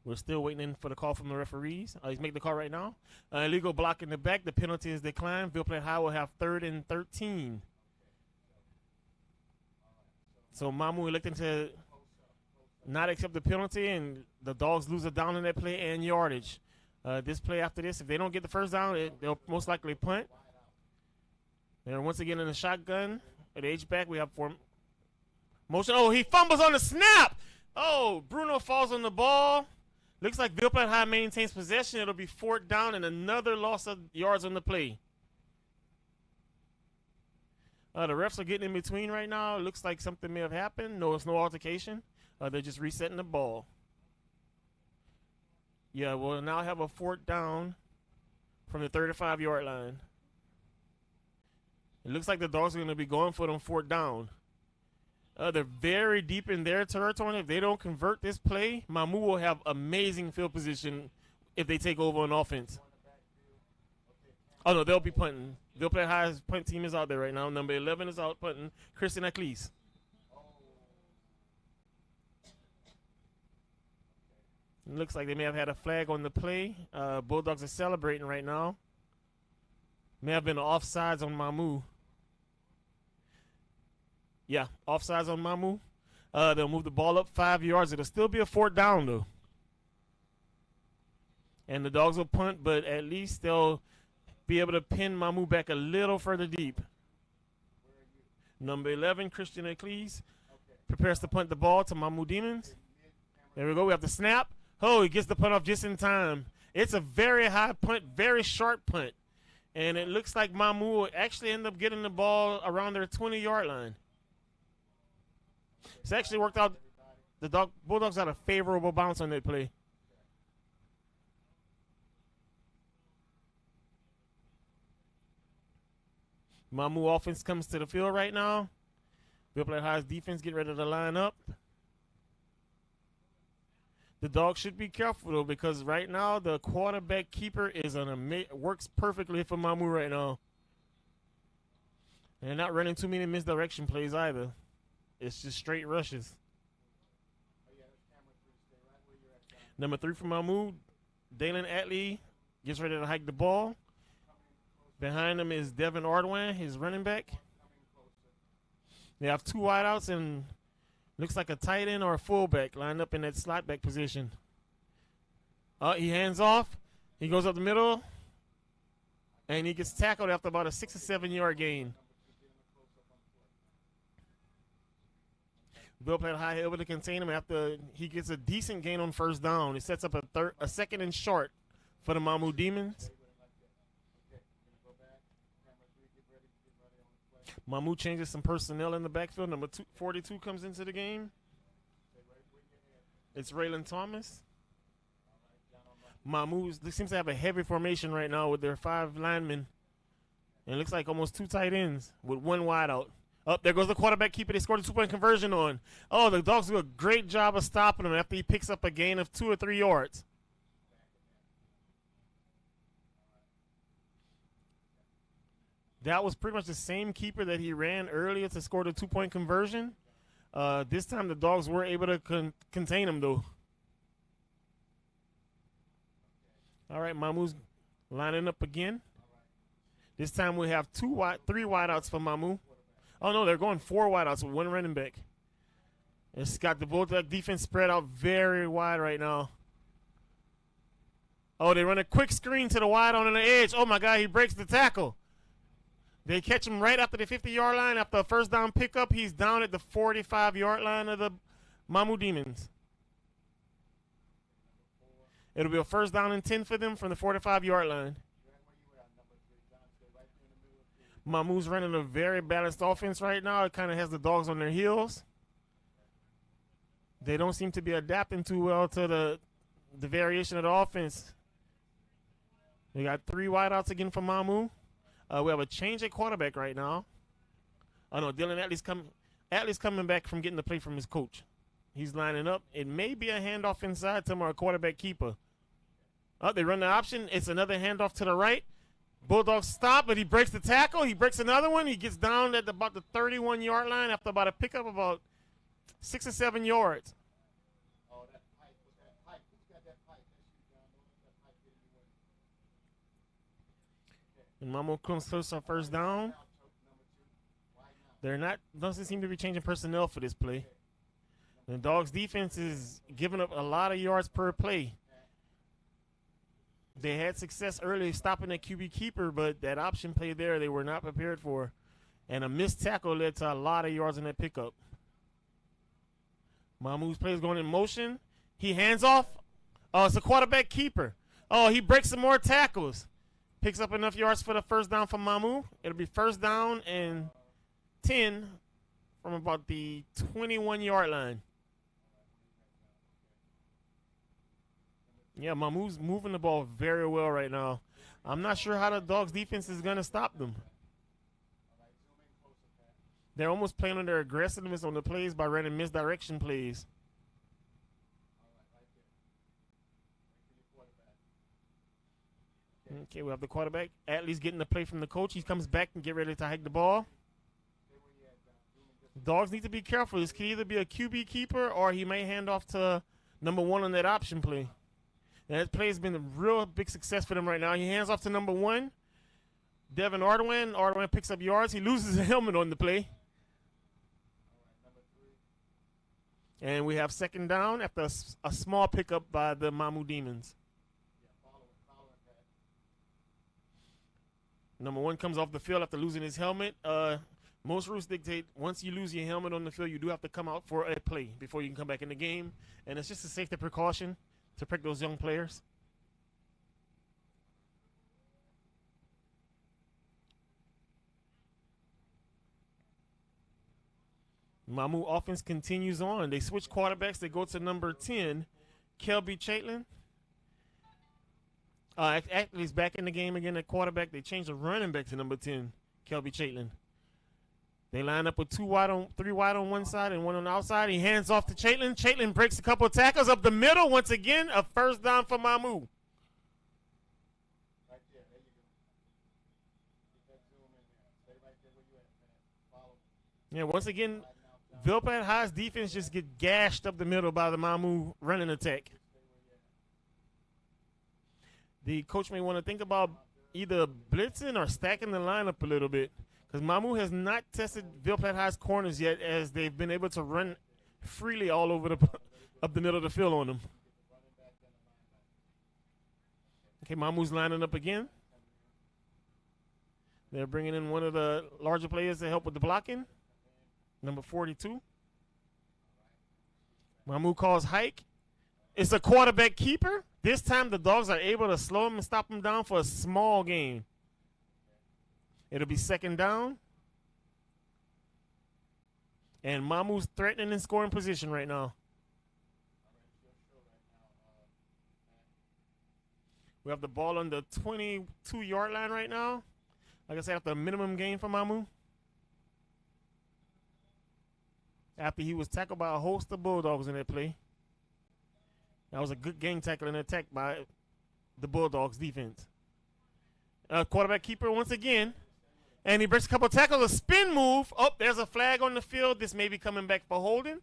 We're still waiting for the call from the referees. He's making the call right now. Illegal block in the back. The penalty is declined. Ville Platte High will have 3rd and 13. So Mamou electing to not accept the penalty, and the Dogs lose a down in that play and yardage. This play after this, if they don't get the first down, they'll most likely punt. They're once again in the shotgun. At the H-back, we have motion. Oh, he fumbles on the snap. Oh, Bruno falls on the ball. Looks like Ville Platte High maintains possession. It'll be 4th down and another loss of yards on the play. The refs are getting in between right now. It looks like something may have happened. No, it's no altercation. They're just resetting the ball. Yeah, we'll now have a 4th down from the 35-yard line. It looks like the Dogs are going to be going for them 4th down. They're very deep in their territory. If they don't convert this play, Mamou will have amazing field position if they take over on offense. Oh, no, they'll be punting. Ville Platte High's punt team is out there right now. Number 11 is out punting. Christian Aclis. It looks like they may have had a flag on the play. Bulldogs are celebrating right now. May have been offsides on Mamou. Yeah, offsides on Mamou. They'll move the ball up 5 yards. It'll still be a 4th down, though. And the Dogs will punt, but at least they'll be able to pin Mamou back a little further deep. Number 11, Christian Aclis, prepares to punt the ball to Mamou Demons. There we go. We have the snap. Oh, he gets the punt off just in time. It's a very high punt, very sharp punt. And it looks like Mamou will actually end up getting the ball around their 20-yard line. It's actually worked out. The Bulldogs had a favorable bounce on that play. Mamou offense comes to the field right now. Ville Platte High's defense get ready to line up. The Dogs should be careful, though, because right now the quarterback keeper is works perfectly for Mamou right now. And they're not running too many misdirection plays either. It's just straight rushes. Number 3 for Mamou, Dalen Atley gets ready to hike the ball. Behind him is Devin Ardwan, his running back. They have 2 wideouts and looks like a tight end or a fullback lined up in that slot back position. He hands off. He goes up the middle. And he gets tackled after about a 6 or 7 yard gain. Ville Platte High able to contain him after he gets a decent gain on 1st down. It sets up a 2nd and short for the Mamou Demons. Mamou changes some personnel in the backfield. Number 42 comes into the game. It's Raylan Thomas. Mamou seems to have a heavy formation right now with their 5 linemen. And it looks like almost 2 tight ends with 1 wideout. Up there goes the quarterback keeper. They scored a 2-point conversion on. Oh, the Dogs do a great job of stopping him after he picks up a gain of 2 or 3 yards. That was pretty much the same keeper that he ran earlier to score the 2-point conversion. This time the Dogs were able to contain him, though. All right, Mamou's lining up again. This time we have 3 wideouts for Mamou. Oh, no, they're going 4 wideouts with 1 running back. It's got the Bulldog defense spread out very wide right now. Oh, they run a quick screen to the wide on the edge. Oh, my God, he breaks the tackle. They catch him right after the 50-yard line. After a 1st down pickup, he's down at the 45-yard line of the Mamou Demons. It'll be a 1st down and 10 for them from the 45-yard line. Mamou's running a very balanced offense right now. It kind of has the Dogs on their heels. They don't seem to be adapting too well to the variation of the offense. They got 3 wideouts again for Mamou. We have a change at quarterback right now. Oh, no, Dylan Atley's coming back from getting the play from his coach. He's lining up. It may be a handoff inside to him or a quarterback keeper. Oh, they run the option. It's another handoff to the right. Bulldogs stop, but he breaks the tackle. He breaks another one. He gets down at about the 31-yard line after about a pickup about 6 or 7 yards. And Mamou comes close to first down. Doesn't seem to be changing personnel for this play. The Dogs defense is giving up a lot of yards per play. They had success early stopping the QB keeper, but that option play there they were not prepared for. And a missed tackle led to a lot of yards in that pickup. Mamou's play is going in motion. He hands off. Oh, it's a quarterback keeper. Oh, he breaks some more tackles. Picks up enough yards for the first down for Mamou. It'll be first down and 10 from about the 21-yard line. Yeah, Mamou's moving the ball very well right now. I'm not sure how the Dogs defense is going to stop them. They're almost playing on their aggressiveness on the plays by running misdirection plays. Okay, we have the quarterback. Atlee's getting the play from the coach. He comes back and get ready to hike the ball. Dogs need to be careful. This could either be a QB keeper or he may hand off to number 1 on that option play. And that play has been a real big success for them right now. He hands off to number 1, Devin Ardoin. Ardoin picks up yards. He loses his helmet on the play. And we have second down after a small pickup by the Mamou Demons. Number 1 comes off the field after losing his helmet. Most rules dictate once you lose your helmet on the field, you do have to come out for a play before you can come back in the game. And it's just a safety precaution to protect those young players. Mamou offense continues on. They switch quarterbacks. They go to number 10, Kelby Chaitlin. Actually, he's back in the game again at quarterback. They changed the running back to number 10, Kelby Chaitlin. They line up with 3 wide on one side and 1 on the outside. He hands off to Chaitlin. Chaitlin breaks a couple of tackles up the middle. Once again, a first down for Mamou. Yeah, once again, Ville Platte High's defense just get gashed up the middle by the Mamou running attack. The coach may want to think about either blitzing or stacking the lineup a little bit, because Mamou has not tested Ville Platte High's corners yet, as they've been able to run freely all over up the middle of the field on them. Okay, Mamou's lining up again. They're bringing in one of the larger players to help with the blocking, number 42. Mamou calls hike. It's a quarterback keeper. This time the Dogs are able to slow him and stop him down for a small gain. It'll be second down. And Mamou's threatening in scoring position right now. We have the ball on the 22-yard line right now. Like I said, after a minimum gain for Mamou. After he was tackled by a host of Bulldogs in that play. That was a good gang tackle and attack by the Bulldogs defense. Quarterback keeper once again. And he breaks a couple of tackles, a spin move. Oh, there's a flag on the field. This may be coming back for holding.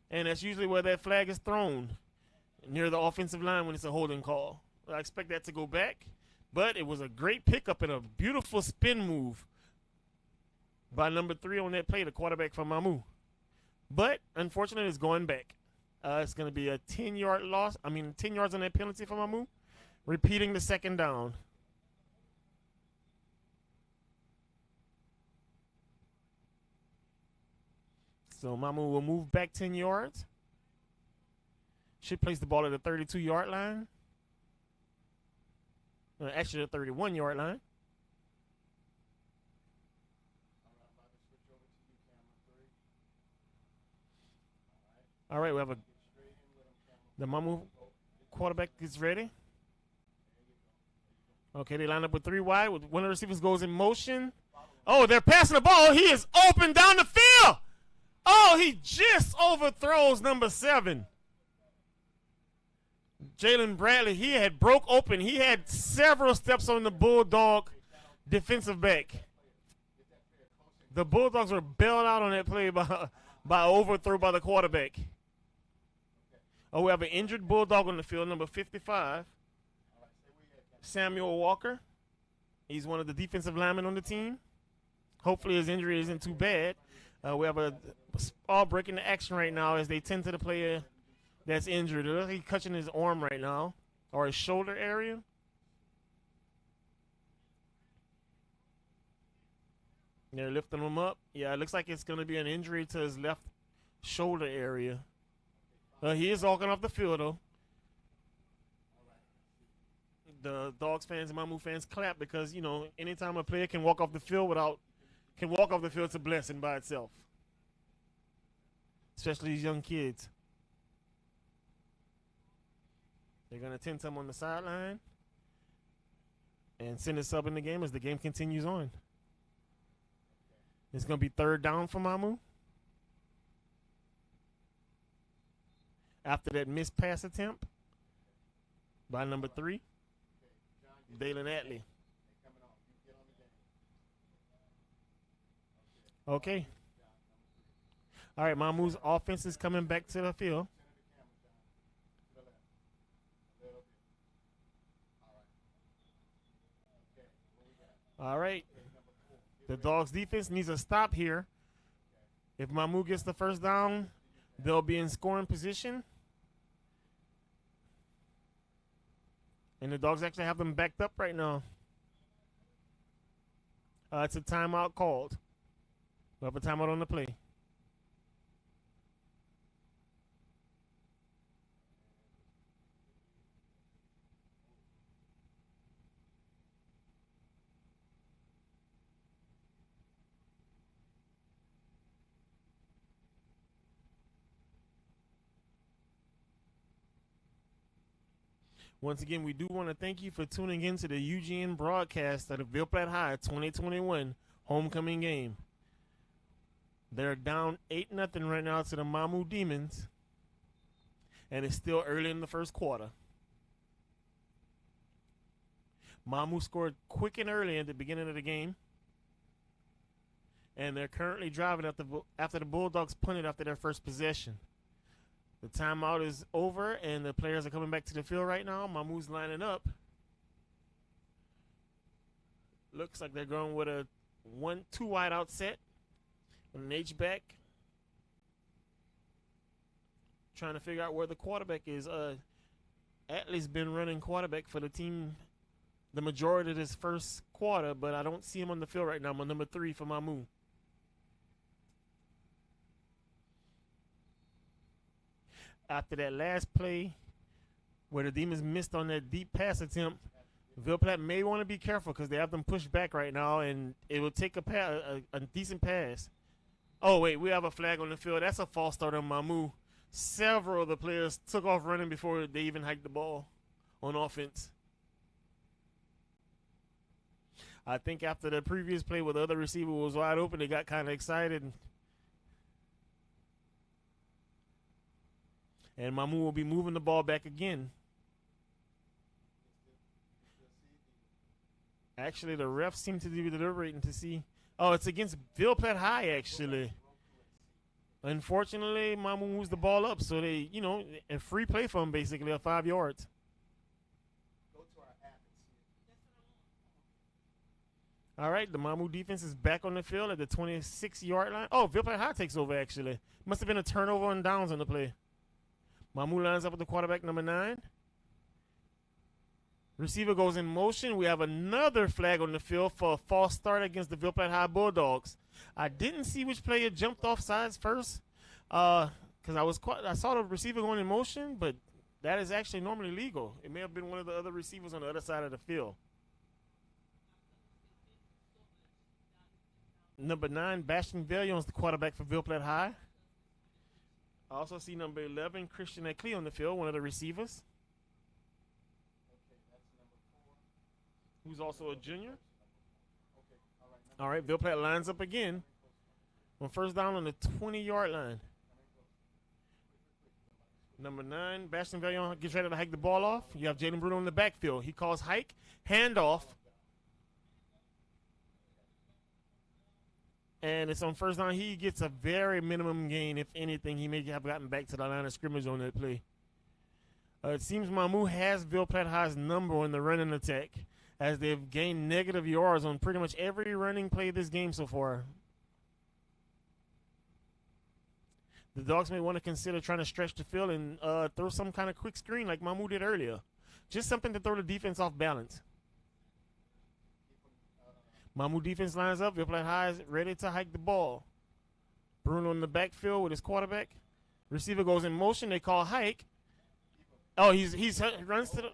And that's usually where that flag is thrown, near the offensive line when it's a holding call. I expect that to go back. But it was a great pickup and a beautiful spin move by number 3 on that play, the quarterback from Mamou. But, unfortunately, it's going back. It's going to be a 10-yard loss. 10 yards on that penalty for Mamou. Repeating the second down. So Mamou will move back 10 yards. Should place the ball at the 32-yard line. Actually, the 31-yard line. All right, we have the Mamou quarterback is ready. Okay, they line up with 3 wide. One of the receivers goes in motion. Oh, they're passing the ball. He is open down the field. Oh, he just overthrows number 7. Jalen Bradley, he had broke open. He had several steps on the Bulldog defensive back. The Bulldogs were bailed out on that play by overthrow by the quarterback. Oh, we have an injured Bulldog on the field, number 55, Samuel Walker. He's one of the defensive linemen on the team. Hopefully his injury isn't too bad. We have a ball breaking the action right now as they tend to the player that's injured. It looks like he's catching his arm right now, or his shoulder area. They're lifting him up. Yeah, it looks like it's going to be an injury to his left shoulder area. He is walking off the field, though. The Dogs fans and Mamou fans clap because, you know, anytime a player can walk off the field it's a blessing by itself. Especially these young kids. They're going to tend to him on the sideline and send a sub in the game as the game continues on. It's going to be third down for Mamou. After that missed pass attempt by number 3, Dalen Atley. Okay. All right, Mamou's offense is coming back to the field. All right. The Dogs defense needs a stop here. If Mamou gets the first down, they'll be in scoring position. And the Dogs actually have them backed up right now. It's a timeout called. We have a timeout on the play. Once again, we do want to thank you for tuning in to the UGN broadcast of the Ville Platte High 2021 homecoming game. They're down 8-0 right now to the Mamou Demons, and it's still early in the first quarter. Mamou scored quick and early at the beginning of the game, and they're currently driving after the Bulldogs punted after their first possession. The timeout is over, and the players are coming back to the field right now. Mamou's lining up. Looks like they're going with a 1-2 wide out set. An H-back. Trying to figure out where the quarterback is. Atley's been running quarterback for the team the majority of this first quarter, but I don't see him on the field right now. I'm on number 3 for Mamou. After that last play where the Demons missed on that deep pass attempt, Ville Platte may want to be careful because they have them pushed back right now, and it will take a decent pass. Oh, wait, we have a flag on the field. That's a false start on Mamou. Several of the players took off running before they even hiked the ball on offense. I think after the previous play where the other receiver was wide open, they got kind of excited. And Mamou will be moving the ball back again. Actually, the refs seem to be deliberating to see. Oh, it's against Ville Platte High, actually. Unfortunately, Mamou moves the ball up, so they, you know, a free play for them, basically, of 5 yards. All right, the Mamou defense is back on the field at the 26-yard line. Oh, Ville Platte High takes over, actually. Must have been a turnover on downs on the play. Mamou lines up with the quarterback, number 9. Receiver goes in motion. We have another flag on the field for a false start against the Ville Platte High Bulldogs. I didn't see which player jumped off sides first because I saw the receiver going in motion, but that is actually normally legal. It may have been one of the other receivers on the other side of the field. Number 9, Bastion Villions, the quarterback for Ville Platte High. I also see number 11, Christian Eckley on the field, one of the receivers. Who's also a junior. All right, Ville Platte lines up again on first down on the 20-yard line. Number 9, Bastion Villion gets ready to hike the ball off. You have Jaden Bruno in the backfield. He calls hike, handoff. And it's on first down. He gets a very minimum gain. If anything, he may have gotten back to the line of scrimmage on that play. It seems Mamou has Ville Platte High's number on the running attack as they've gained negative yards on pretty much every running play this game so far. The Dogs may want to consider trying to stretch the field and throw some kind of quick screen like Mamou did earlier. Just something to throw the defense off balance. Mamou defense lines up. Ville Platte High is ready to hike the ball. Bruno in the backfield with his quarterback. Receiver goes in motion. They call hike. Oh, he runs to the.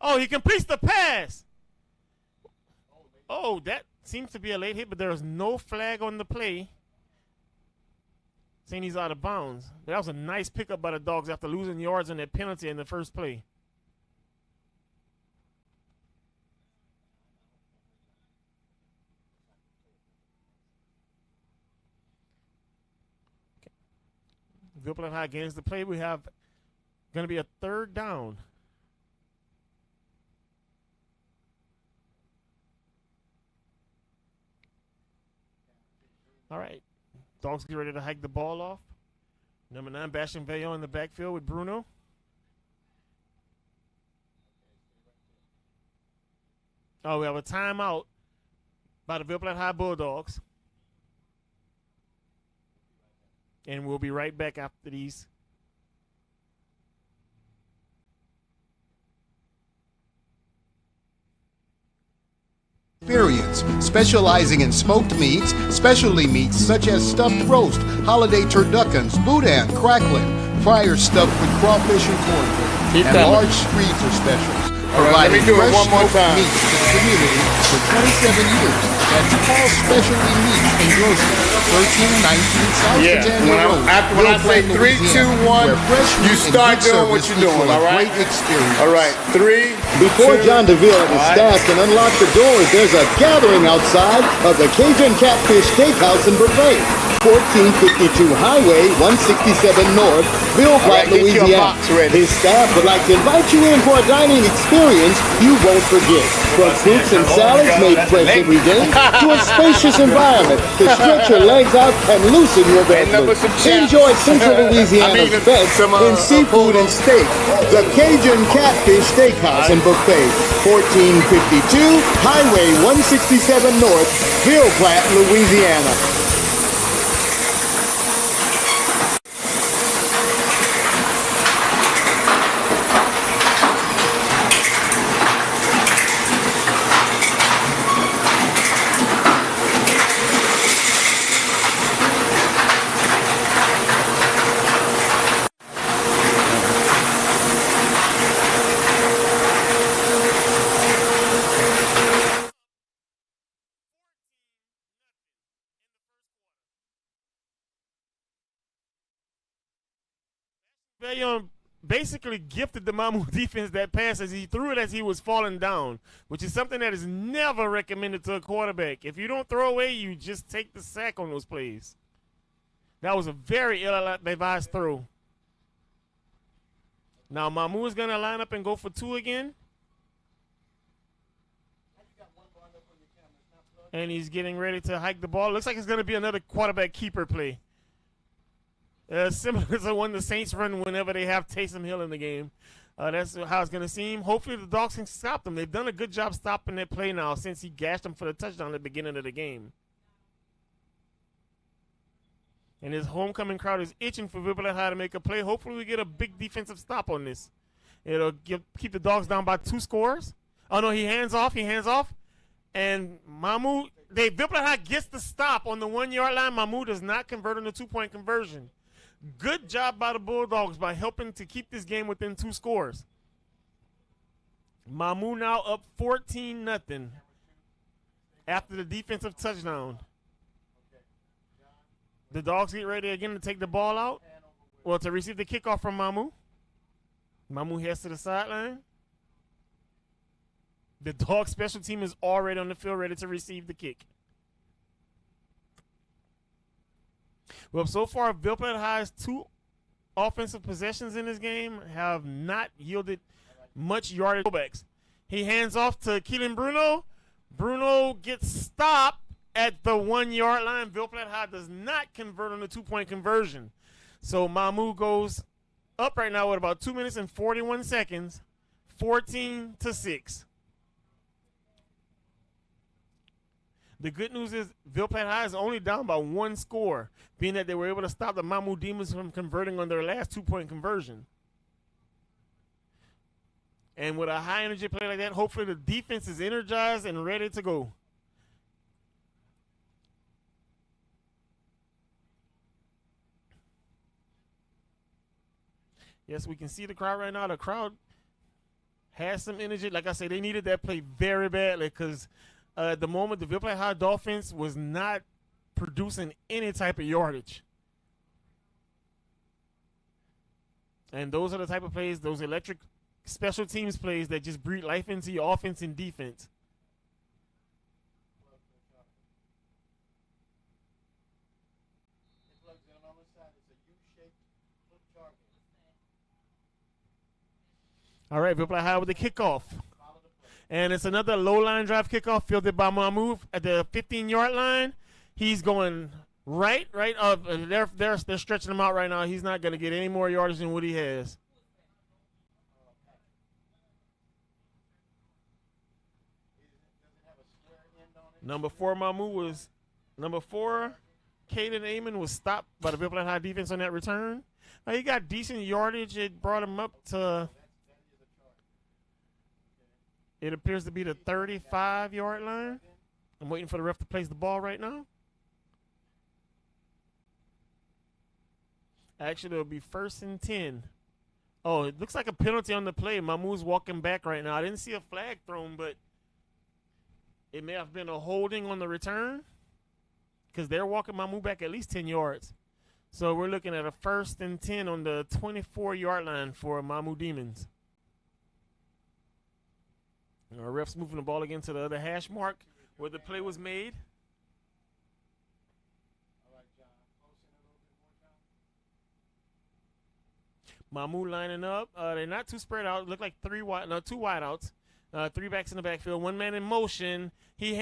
Oh, he completes the pass. Oh, that seems to be a late hit, but there is no flag on the play saying he's out of bounds. That was a nice pickup by the Dogs after losing yards on that penalty in the first play. Ville Platte High gains the play. We have going to be a third down. All right. Dogs get ready to hike the ball off. Number 9, Bastien Veillon in the backfield with Bruno. Oh, we have a timeout by the Ville Platte High Bulldogs. And we'll be right back after these. Experience, specializing in smoked meats, specialty meats such as stuffed roast, holiday turduckens, boudin, crackling, fryers stuffed with crawfish and cornbread, and large freezer specials. Providing fresh smoked meats to the community for 27 years. That's Paul's Specialty Meats and Grocery, 1319 South Virginia Road. When I say 3, 2, 1, you start doing what you're doing, all right? Great experience. All right, 3. Before John DeVille and his staff can unlock the doors, there's a gathering outside of the Cajun Catfish Steakhouse and Buffet, 1452 Highway 167 North, Ville Platte, Louisiana. His staff would like to invite you in for a dining experience you won't forget. From fruits and salads made fresh every day to a spacious environment to stretch your legs out and loosen your belly. Enjoy Central Louisiana's best in seafood and steak. The Cajun Catfish Steakhouse and Buffet, 1452 Highway 167 North, Ville Platte, Louisiana. Veillon basically gifted the Mamou defense that pass as he threw it as he was falling down, which is something that is never recommended to a quarterback. If you don't throw away, you just take the sack on those plays. That was a very ill-advised throw. Now Mamou is going to line up and go for 2 again. And he's getting ready to hike the ball. Looks like it's going to be another quarterback keeper play. Similar to the one the Saints run whenever they have Taysom Hill in the game. That's how it's going to seem. Hopefully the Dogs can stop them. They've done a good job stopping that play now since he gashed them for the touchdown at the beginning of the game. And his homecoming crowd is itching for Ville Platte High to make a play. Hopefully we get a big defensive stop on this. It'll keep the Dogs down by 2 scores. Oh, no, he hands off. And Mamou, Ville Platte High gets the stop on the 1-yard line. Mamou does not convert on the 2-point conversion. Good job by the Bulldogs by helping to keep this game within 2 scores. Mamou now up 14-0 after the defensive touchdown. The Dogs get ready again to take the ball out. Well, to receive the kickoff from Mamou. Mamou heads to the sideline. The Dogs special team is already on the field ready to receive the kick. Well, so far, Ville Platte High's 2 offensive possessions in this game have not yielded much yardage. He hands off to Keelan Bruno. Bruno gets stopped at the 1-yard line. Ville Platte High does not convert on the 2-point conversion. So Mamou goes up right now with about 2 minutes and 41 seconds, 14-6. The good news is Ville Platte High is only down by 1 score, being that they were able to stop the Mamou Demons from converting on their last 2-point conversion. And with a high energy play like that, hopefully the defense is energized and ready to go. Yes, we can see the crowd right now. The crowd has some energy. Like I said, they needed that play very badly because at the moment, the Ville Platte High Dolphins was not producing any type of yardage. And those are the type of plays, those electric special teams plays that just breathe life into your offense and defense. All right, Ville Platte High with the kickoff. And it's another low line drive kickoff fielded by Mamou at the 15-yard line. He's going right up. They're stretching him out right now. He's not going to get any more yardage than what he has. Number 4, number 4, Caden Amon was stopped by the Ville Platte High defense on that return. He got decent yardage. It brought him up to, it appears to be the 35-yard line. I'm waiting for the ref to place the ball right now. Actually, it'll be 1st and 10. Oh, it looks like a penalty on the play. Mamou's walking back right now. I didn't see a flag thrown, but it may have been a holding on the return because they're walking Mamou back at least 10 yards. So we're looking at a 1st and 10 on the 24-yard line for Mamou Demons. Our ref's moving the ball again to the other hash mark where the play was made. Mamou lining up. They're not too spread out. Look like two wideouts. 3 backs in the backfield. 1 man in motion. He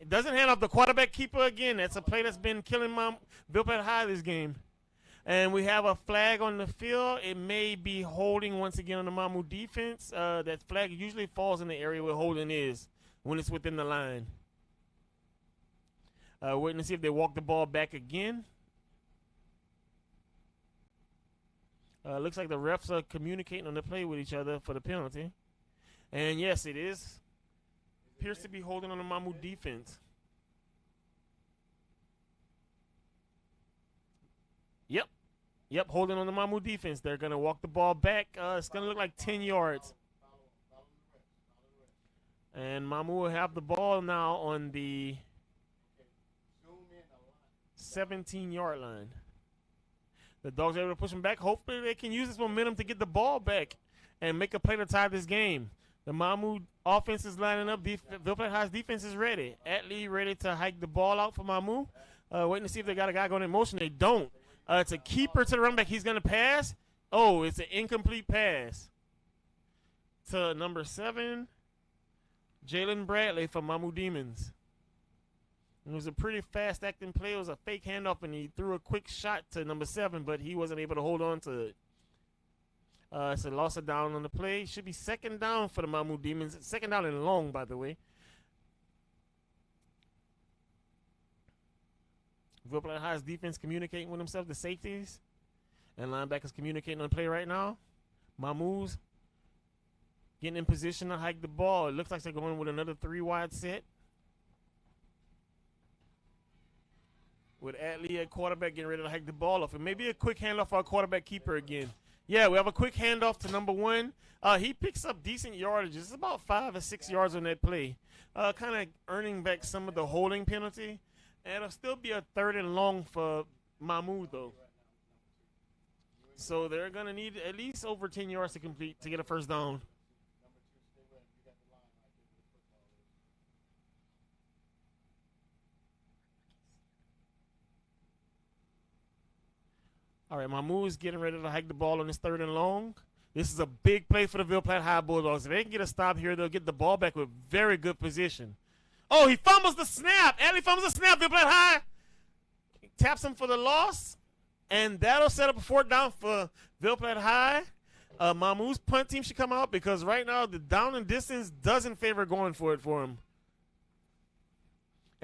doesn't hand off the quarterback keeper again. That's a play that's been killing Ville Platte High this game. And we have a flag on the field. It may be holding once again on the Mamou defense. That flag usually falls in the area where holding is when it's within the line. Waiting to see if they walk the ball back again. Looks like the refs are communicating on the play with each other for the penalty. And yes, it is. Appears to be holding on the Mamou defense. Yep, holding on the Mamou defense. They're going to walk the ball back. It's going to look like 10 yards. And Mamou will have the ball now on the 17-yard line. The Dogs are able to push them back. Hopefully they can use this momentum to get the ball back and make a play to tie this game. The Mamou offense is lining up. Ville Platte High's defense is ready. Atlee ready to hike the ball out for Mamou. Waiting to see if they got a guy going in motion. They don't. It's a keeper to the running back. He's going to pass. Oh, it's an incomplete pass to number 7, Jalen Bradley for Mamou Demons. It was a pretty fast-acting play. It was a fake handoff, and he threw a quick shot to number 7, but he wasn't able to hold on to it. It's a loss of down on the play. Should be 2nd down for the Mamou Demons. 2nd down and long, by the way. Ville Platte High's defense communicating with themselves, the safeties. And linebackers communicating on the play right now. Mamou's getting in position to hike the ball. It looks like they're going with another 3-wide set. With Atlee at quarterback getting ready to hike the ball off. And maybe a quick handoff for our quarterback keeper again. Yeah, we have a quick handoff to number 1. He picks up decent yardage. It's about 5 or 6 yards on that play. Kind of earning back some of the holding penalty. And it'll still be a 3rd and long for Mamou, though. So they're going to need at least over 10 yards to complete to get a 1st down. All right, Mamou is getting ready to hike the ball on his 3rd and long. This is a big play for the Ville Platte High Bulldogs. If they can get a stop here, they'll get the ball back with very good position. Oh, he fumbles the snap. Atlee fumbles the snap. Ville Platte High taps him for the loss. And that'll set up a 4th down for Ville Platte High. Mamou's punt team should come out because right now the down and distance doesn't favor going for it for him.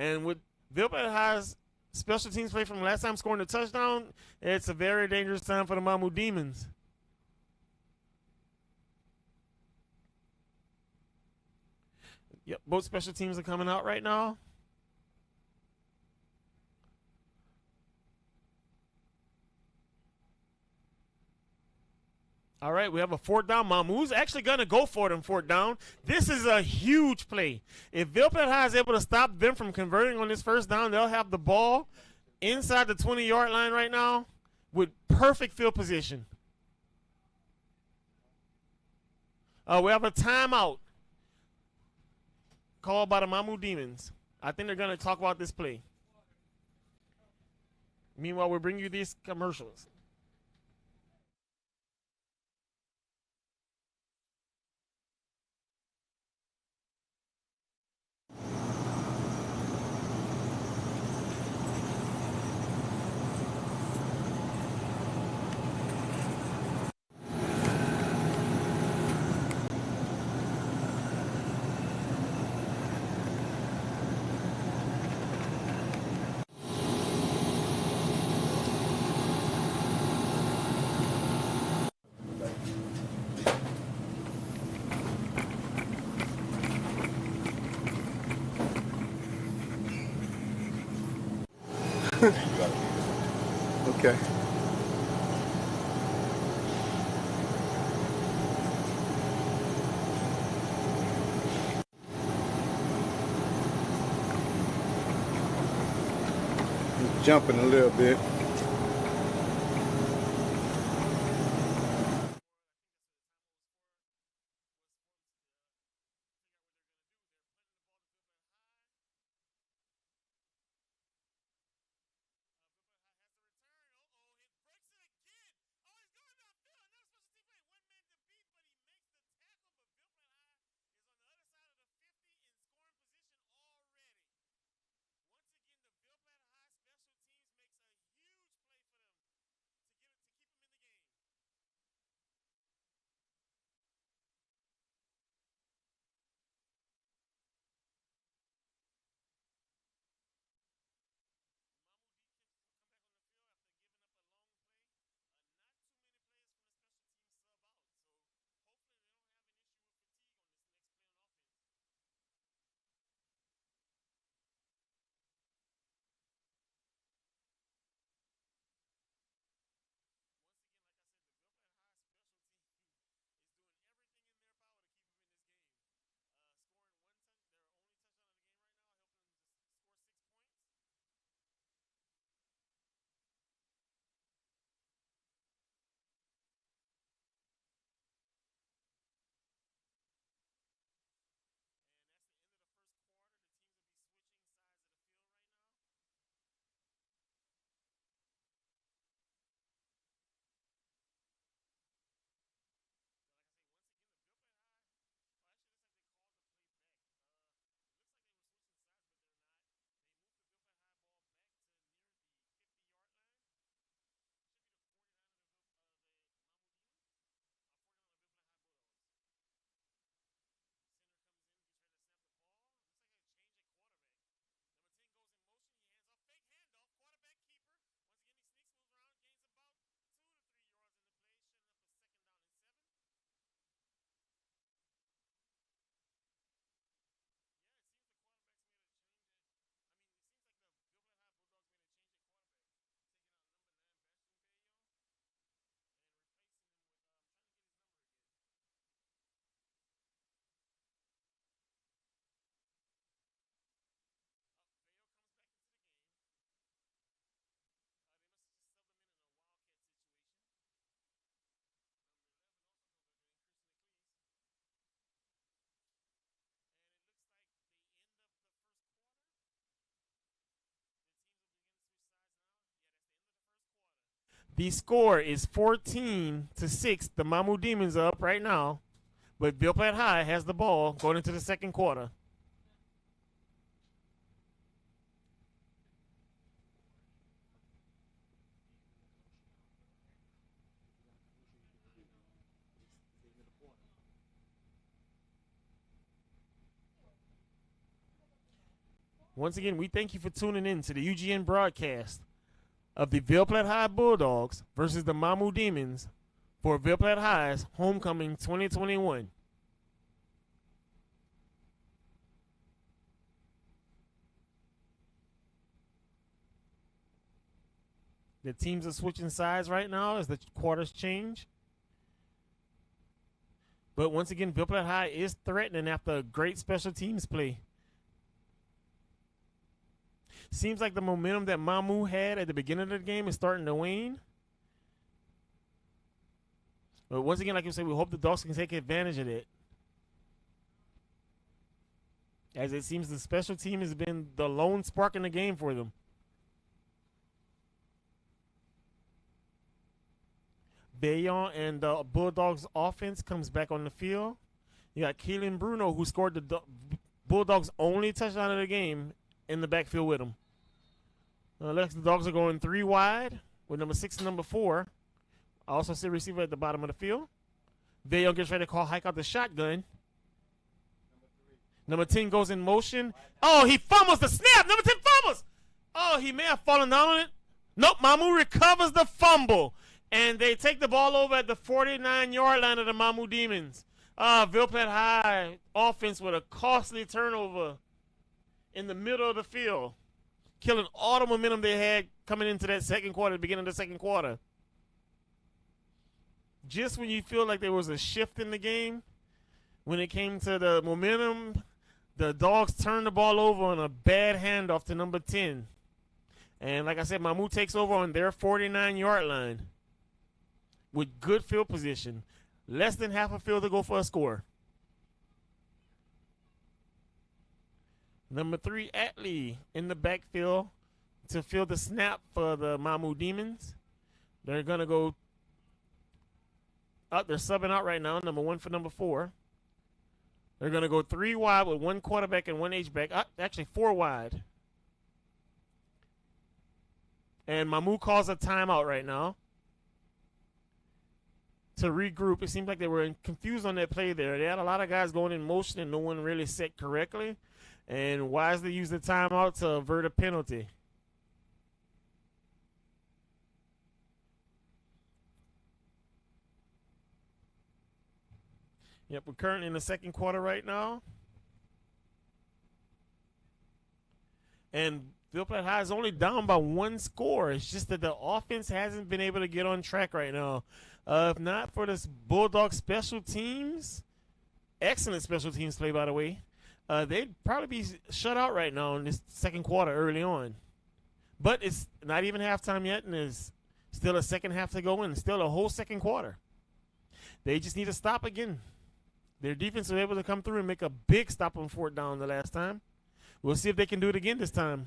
And with Ville Platte High's special teams play from last time scoring a touchdown, it's a very dangerous time for the Mamou Demons. Yep, both special teams are coming out right now. All right, we have a fourth down. Mamou's actually going to go for it on fourth down. This is a huge play. If Ville Platte High is able to stop them from converting on this first down, they'll have the ball inside the 20-yard line right now with perfect field position. We have a timeout called by the Mamou Demons. I think they're going to talk about this play. Meanwhile, we'll bring you these commercials. Okay. He's jumping a little bit. The score is 14-6. The Mamou Demons are up right now, but Ville Platte High has the ball going into the second quarter. Once again, we thank you for tuning in to the UGN broadcast of the Ville Platte High Bulldogs versus the Mamou Demons for Ville Platte High's Homecoming 2021. The teams are switching sides right now as the quarters change. But once again, Ville Platte High is threatening after a great special teams play. Seems like the momentum that Mamou had at the beginning of the game is starting to wane. But once again, like you said, we hope the Dogs can take advantage of it. As it seems the special team has been the lone spark in the game for them. Bayon and the Bulldogs offense comes back on the field. You got Keelan Bruno, who scored the Bulldogs' only touchdown of the game, in the backfield with him. The Dogs are going 3 wide with number 6 and number 4. I also see a receiver at the bottom of the field. Bayon gets ready to hike out the shotgun. Number 10 goes in motion. Oh, he fumbles the snap. Number 10 fumbles. Oh, he may have fallen down on it. Nope, Mamou recovers the fumble. And they take the ball over at the 49-yard line of the Mamou Demons. Ville Platte High offense with a costly turnover in the middle of the field, killing all the momentum they had coming into that second quarter, the beginning of the second quarter. Just when you feel like there was a shift in the game, when it came to the momentum, the Dogs turned the ball over on a bad handoff to number 10. And like I said, Mamou takes over on their 49-yard line with good field position. Less than half a field to go for a score. Number 3, Atlee in the backfield to field the snap for the Mamou Demons. They're going to go up. They're subbing out right now, number 1 for number 4. They're going to go 3 wide with 1 quarterback and 1 H-back. Actually, 4 wide. And Mamou calls a timeout right now to regroup. It seems like they were confused on that play there. They had a lot of guys going in motion and no one really set correctly. And wisely used the timeout to avert a penalty. Yep, we're currently in the second quarter right now. And Ville Platte High is only down by 1 score. It's just that the offense hasn't been able to get on track right now. If not for this Bulldog special teams, excellent special teams play, by the way, they'd probably be shut out right now in this second quarter early on. But it's not even halftime yet, and there's still a second half to go and still a whole second quarter. They just need to stop again. Their defense was able to come through and make a big stop on 4th down the last time. We'll see if they can do it again this time.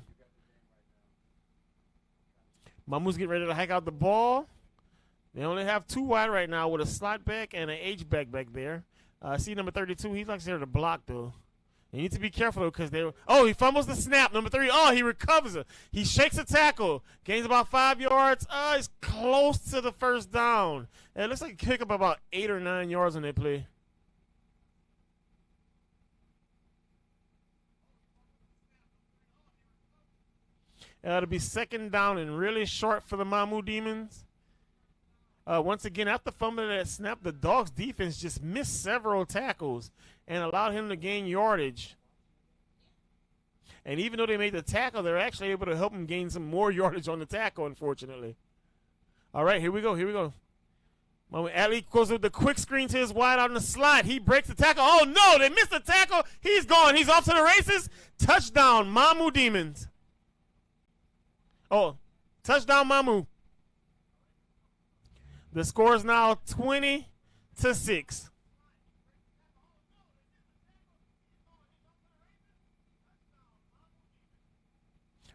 Mamou's getting ready to hike out the ball. They only have 2 wide right now with a slot back and an H-back back there. See number 32. He likes there to block, though. You need to be careful, though, because they – oh, he fumbles the snap. Number 3. Oh, he recovers it. He shakes a tackle. Gains about 5 yards. He's close to the first down. And it looks like he kicked up about 8 or 9 yards on that play. It'll be 2nd down and really short for the Mamou Demons. Once again, after fumbling that snap, the Dogs' defense just missed several tackles and allowed him to gain yardage. And even though they made the tackle, they're actually able to help him gain some more yardage on the tackle, unfortunately. All right, here we go. Atlee goes with the quick screen to his wide out in the slot. He breaks the tackle. Oh, no, they missed the tackle. He's gone. He's off to the races. Touchdown, Mamou Demons. Oh, touchdown, Mamou. The score is now 20-6.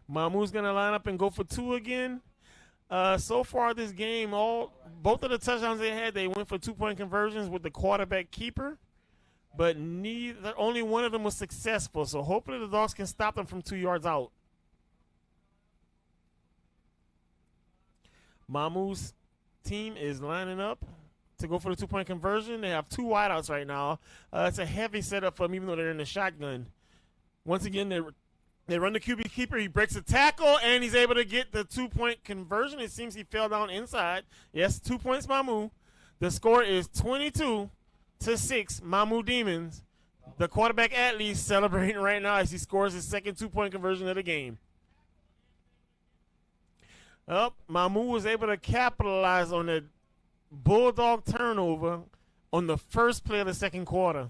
Mamou's going to line up and go for 2 again. So far this game, both of the touchdowns they had, they went for 2-point conversions with the quarterback keeper. But only one of them was successful. So hopefully the Dogs can stop them from 2 yards out. Mamou's team is lining up to go for the 2-point conversion. They have 2 wideouts right now. It's a heavy setup for them, even though they're in the shotgun. Once again, they're They run the QB keeper. He breaks a tackle, and he's able to get the 2-point conversion. It seems he fell down inside. Yes, 2 points, Mamou. The score is 22-6, Mamou Demons. The quarterback athlete celebrating right now as he scores his second 2-point conversion of the game. Mamou was able to capitalize on the Bulldog turnover on the first play of the second quarter.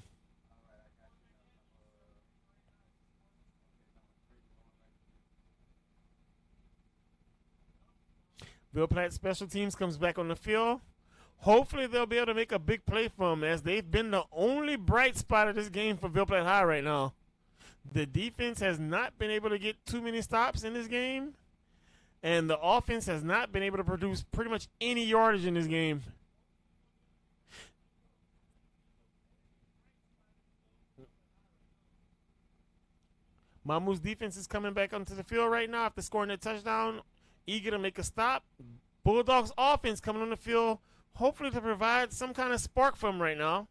Ville Platte special teams comes back on the field. Hopefully they'll be able to make a big play for them, as they've been the only bright spot of this game for Ville Platte High right now. The defense has not been able to get too many stops in this game, and the offense has not been able to produce pretty much any yardage in this game. Mamou's defense is coming back onto the field right now after scoring a touchdown, eager to make a stop. Bulldogs offense coming on the field, hopefully to provide some kind of spark for them right now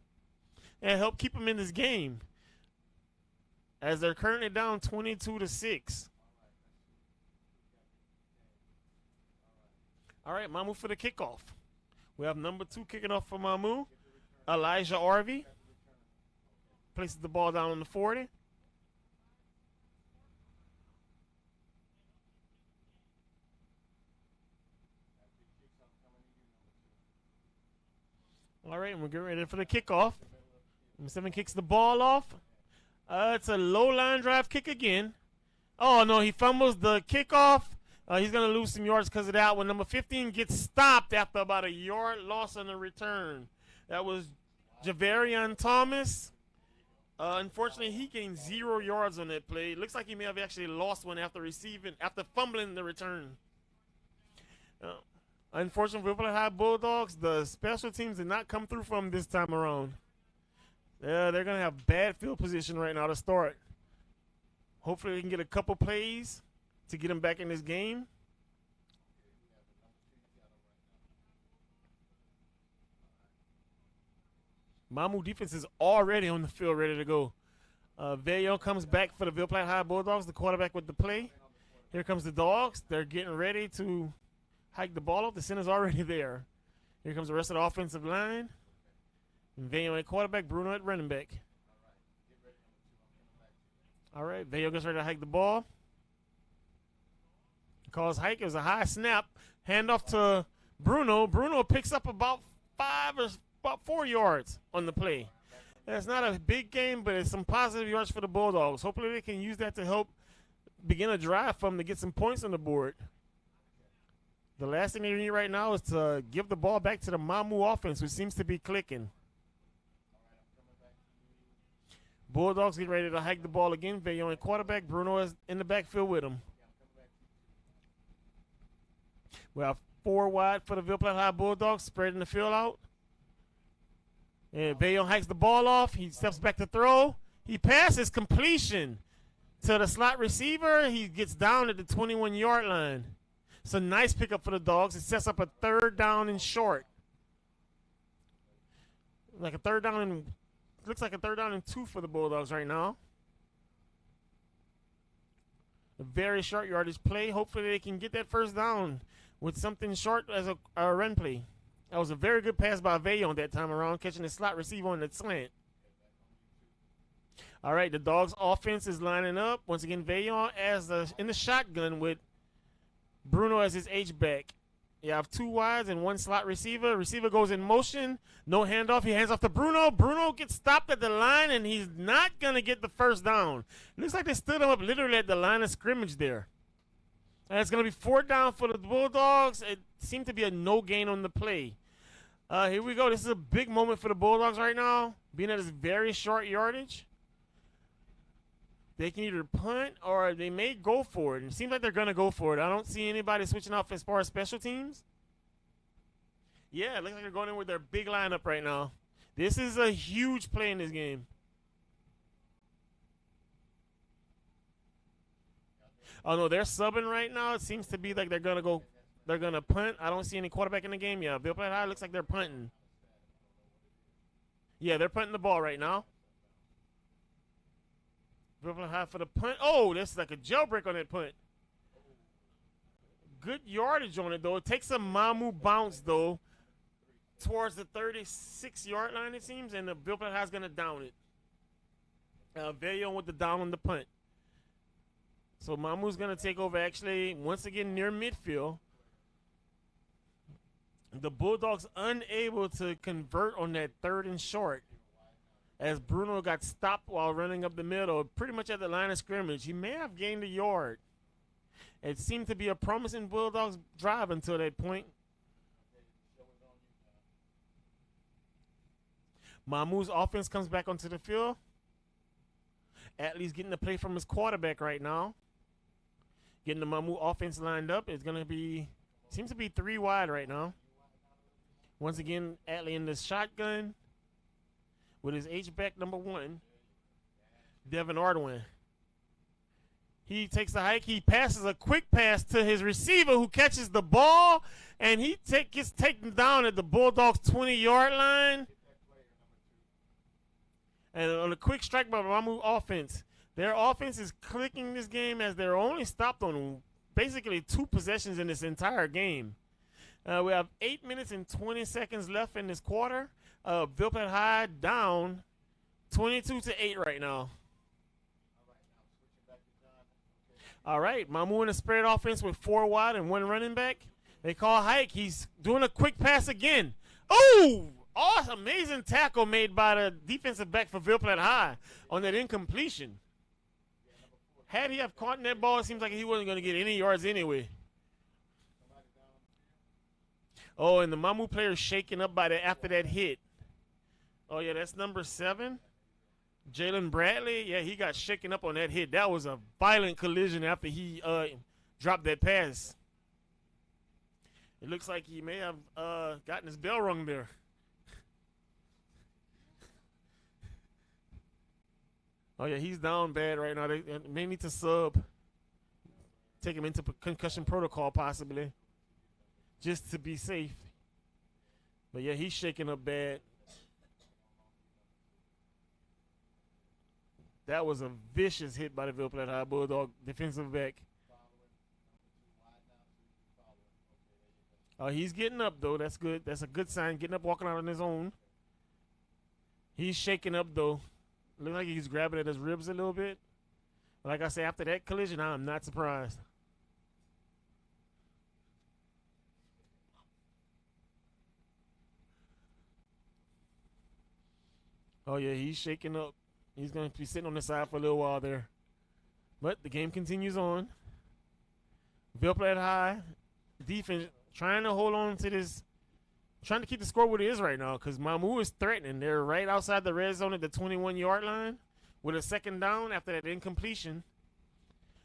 and help keep them in this game, as they're currently down 22-6. All right, Mamou for the kickoff. We have number 2 kicking off for Mamou, Elijah Arvey. Places the ball down on the 40. All right, and we're getting ready for the kickoff. Number 7 kicks the ball off. It's a low line drive kick again. Oh, no, he fumbles the kickoff. He's going to lose some yards because of that when number 15 gets stopped after about a yard loss on the return. That was Javarian Thomas. Unfortunately, he gained 0 yards on that play. It looks like he may have actually lost one after fumbling the return. Unfortunately, Ville Platte High Bulldogs, the special teams did not come through for them this time around. They're going to have bad field position right now to start. Hopefully, they can get a couple plays to get them back in this game. Mamou defense is already on the field ready to go. Ville comes back for the Ville Platte High Bulldogs, the quarterback with the play. Here comes the Dogs. They're getting ready to hike the ball off. The center's already there. Here comes the rest of the offensive line. Ville at quarterback, Bruno at running back. All right, Ville gets ready to hike the ball. Calls hike. It was a high snap. Handoff to Bruno. Bruno picks up about 4 yards on the play. It's not a big game, but it's some positive yards for the Bulldogs. Hopefully they can use that to help begin a drive for them to get some points on the board. The last thing they need right now is to give the ball back to the Mamou offense, which seems to be clicking. Bulldogs get ready to hike the ball again. Ville at quarterback. Bruno is in the backfield with him. We have 4 wide for the Ville Platte High Bulldogs, spreading the field out. And Ville hikes the ball off. He steps back to throw. He passes, completion to the slot receiver. He gets down at the 21-yard line. It's a nice pickup for the Dogs. It sets up a 3rd down and short. Looks like a 3rd down and 2 for the Bulldogs right now. A very short yardage play. Hopefully they can get that 1st down with something short as a run play. That was a very good pass by Ville on that time around, catching the slot receiver on the slant. All right, the Dogs' offense is lining up. Once again, Ville in the shotgun with Bruno as his H-back. You have 2 wides and 1 slot receiver. Receiver goes in motion. No handoff. He hands off to Bruno. Bruno gets stopped at the line, and he's not going to get the 1st down. Looks like they stood him up literally at the line of scrimmage there. And it's going to be 4th down for the Bulldogs. It seemed to be a no gain on the play. Here we go. This is a big moment for the Bulldogs right now, being at this very short yardage. They can either punt or they may go for it. It seems like they're going to go for it. I don't see anybody switching off as far as special teams. Yeah, it looks like they're going in with their big lineup right now. This is a huge play in this game. Oh, no, they're subbing right now. It seems to be like they're going to go. They're going to punt. I don't see any quarterback in the game yet. Ville Platte High looks like they're punting. Yeah, they're punting the ball right now. Ville Platte High for the punt. Oh, that's like a jailbreak on that punt. Good yardage on it, though. It takes a Mamou bounce, though, towards the 36-yard line, it seems, and the Ville Platte High is going to down it. Vellion with the down on the punt. So Mamou's going to take over, actually, once again, near midfield. The Bulldogs unable to convert on that 3rd and short, as Bruno got stopped while running up the middle, pretty much at the line of scrimmage. He may have gained a yard. It seemed to be a promising Bulldogs drive until that point. Mamou's offense comes back onto the field. Atley's getting the play from his quarterback right now. Getting the Mamou offense lined up. It's going to be, seems to be 3 wide right now. Once again, Atley in the shotgun with his H-back number 1, Devin Ardoin. He takes the hike. He passes a quick pass to his receiver, who catches the ball, and he gets taken down at the Bulldogs' 20-yard line. And on a quick strike by Mamou offense, their offense is clicking this game, as they're only stopped on basically 2 possessions in this entire game. We have 8 minutes and 20 seconds left in this quarter. Ville Platte High down 22-8 right now. All right, Mamou in a spread offense with 4 wide and 1 running back. They call hike. He's doing a quick pass again. Oh, awesome, amazing tackle made by the defensive back for Ville Platte High on that incompletion. Had he have caught that ball, it seems like he wasn't going to get any yards anyway. Oh, and the Mamou player shaken up by that after that hit. Oh, yeah, that's number 7. Jalen Bradley, yeah, he got shaken up on that hit. That was a violent collision after he dropped that pass. It looks like he may have gotten his bell rung there. Oh, yeah, he's down bad right now. They may need to sub. Take him into concussion protocol possibly, just to be safe. But, yeah, he's shaking up bad. That was a vicious hit by the Ville Platte High Bulldog defensive back. He's getting up, though. That's good. That's a good sign. Getting up, walking out on his own. He's shaking up, though. Looks like he's grabbing at his ribs a little bit. Like I said, after that collision, I'm not surprised. Oh, yeah, he's shaking up. He's going to be sitting on the side for a little while there. But the game continues on. Ville Platte High defense trying to hold on to this, trying to keep the score what it is right now, because Mamou is threatening. They're right outside the red zone at the 21-yard line with a 2nd down after that incompletion.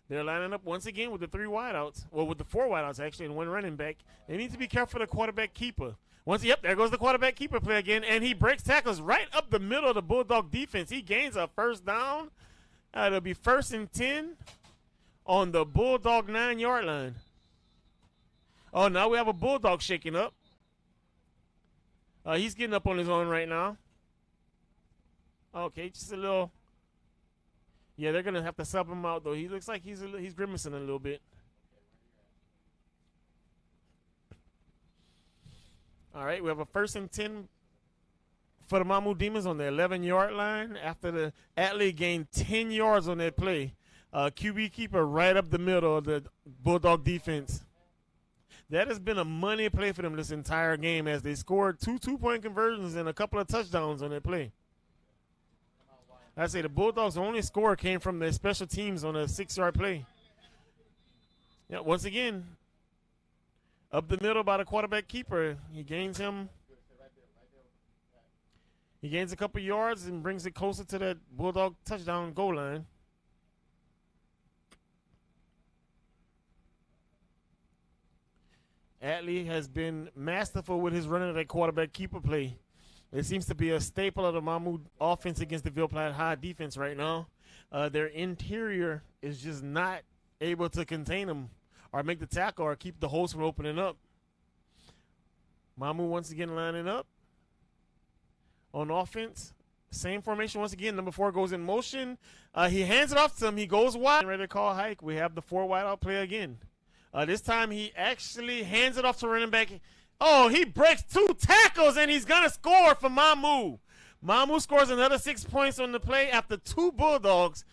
They're lining up once again with the 3 wideouts, well, with the 4 wideouts actually, and 1 running back. They need to be careful of the quarterback keeper. Yep, there goes the quarterback keeper play again, and he breaks tackles right up the middle of the Bulldog defense. He gains a 1st down. It'll be 1st and 10 on the Bulldog 9-yard line. Oh, now we have a Bulldog shaking up. He's getting up on his own right now. Okay, just a little. Yeah, they're gonna have to sub him out though. He looks like he's grimacing a little bit. All right, we have a 1st and 10 for the Mamou Demons on the 11-yard line after the Atley gained 10 yards on that play. QB keeper right up the middle of the Bulldog defense. That has been a money play for them this entire game, as they scored 2 two-point conversions and a couple of touchdowns on that play. I say the Bulldogs' only score came from their special teams on a 6-yard play. Yeah, once again, up the middle by the quarterback keeper. He gains a couple yards and brings it closer to that Bulldog touchdown goal line. Atley has been masterful with his running of that quarterback keeper play. It seems to be a staple of the Mamou offense against the Ville Platte High defense right now. Their interior is just not able to contain them or make the tackle or keep the holes from opening up. Mamou once again lining up on offense. Same formation once again. Number 4 goes in motion. He hands it off to him. He goes wide. Ready to call hike. We have the 4 wideout play again. This time he actually hands it off to running back. Oh, he breaks 2 tackles and he's going to score for Mamou. Mamou scores another 6 points on the play after 2 Bulldogs,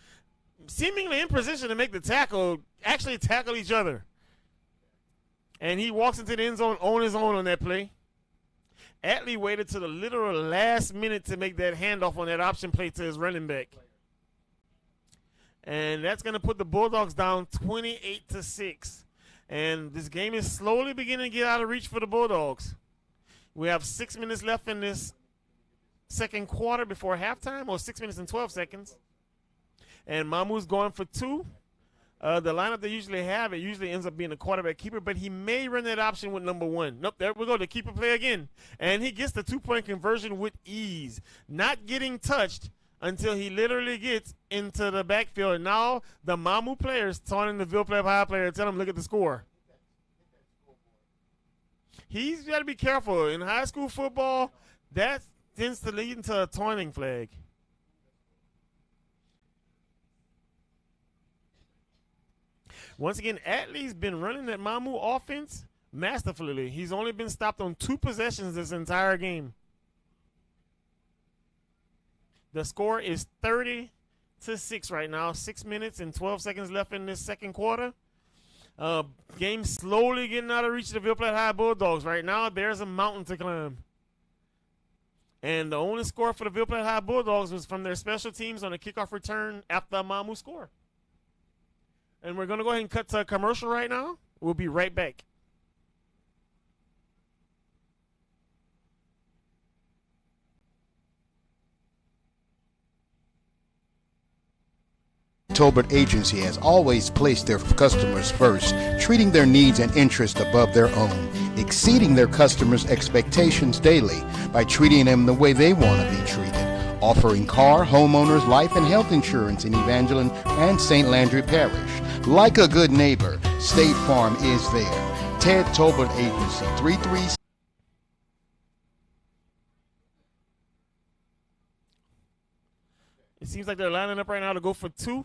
seemingly in position to make the tackle, actually tackle each other. And he walks into the end zone on his own on that play. Atley waited to the literal last minute to make that handoff on that option play to his running back. And that's going to put the Bulldogs down 28-6. And this game is slowly beginning to get out of reach for the Bulldogs. We have 6 minutes left in this second quarter before halftime, or 6 minutes and 12 seconds. And Mamou's going for 2. The lineup they usually have, it usually ends up being a quarterback keeper, but he may run that option with number 1. Nope, there we go, the keeper play again. And he gets the 2-point conversion with ease, not getting touched until he literally gets into the backfield. And now the Mamou players taunting the Ville Platte High player, tell him, look at the score. He's got to be careful. In high school football, that tends to lead into a taunting flag. Once again, Atley's been running that Mamou offense masterfully. He's only been stopped on 2 possessions this entire game. The score is 30-6 right now. 6 minutes and 12 seconds left in this second quarter. Game slowly getting out of reach of the Ville Platte High Bulldogs. Right now, there's a mountain to climb. And the only score for the Ville Platte High Bulldogs was from their special teams on a kickoff return after a Mamou score. And we're going to go ahead and cut to a commercial right now. We'll be right back. Tolbert Agency has always placed their customers first, treating their needs and interests above their own, exceeding their customers' expectations daily by treating them the way they want to be treated, offering car, homeowners, life, and health insurance in Evangeline and St. Landry Parish. Like a good neighbor, State Farm is there. Ted Tolbert Agency, 33. It seems like they're lining up right now to go for 2.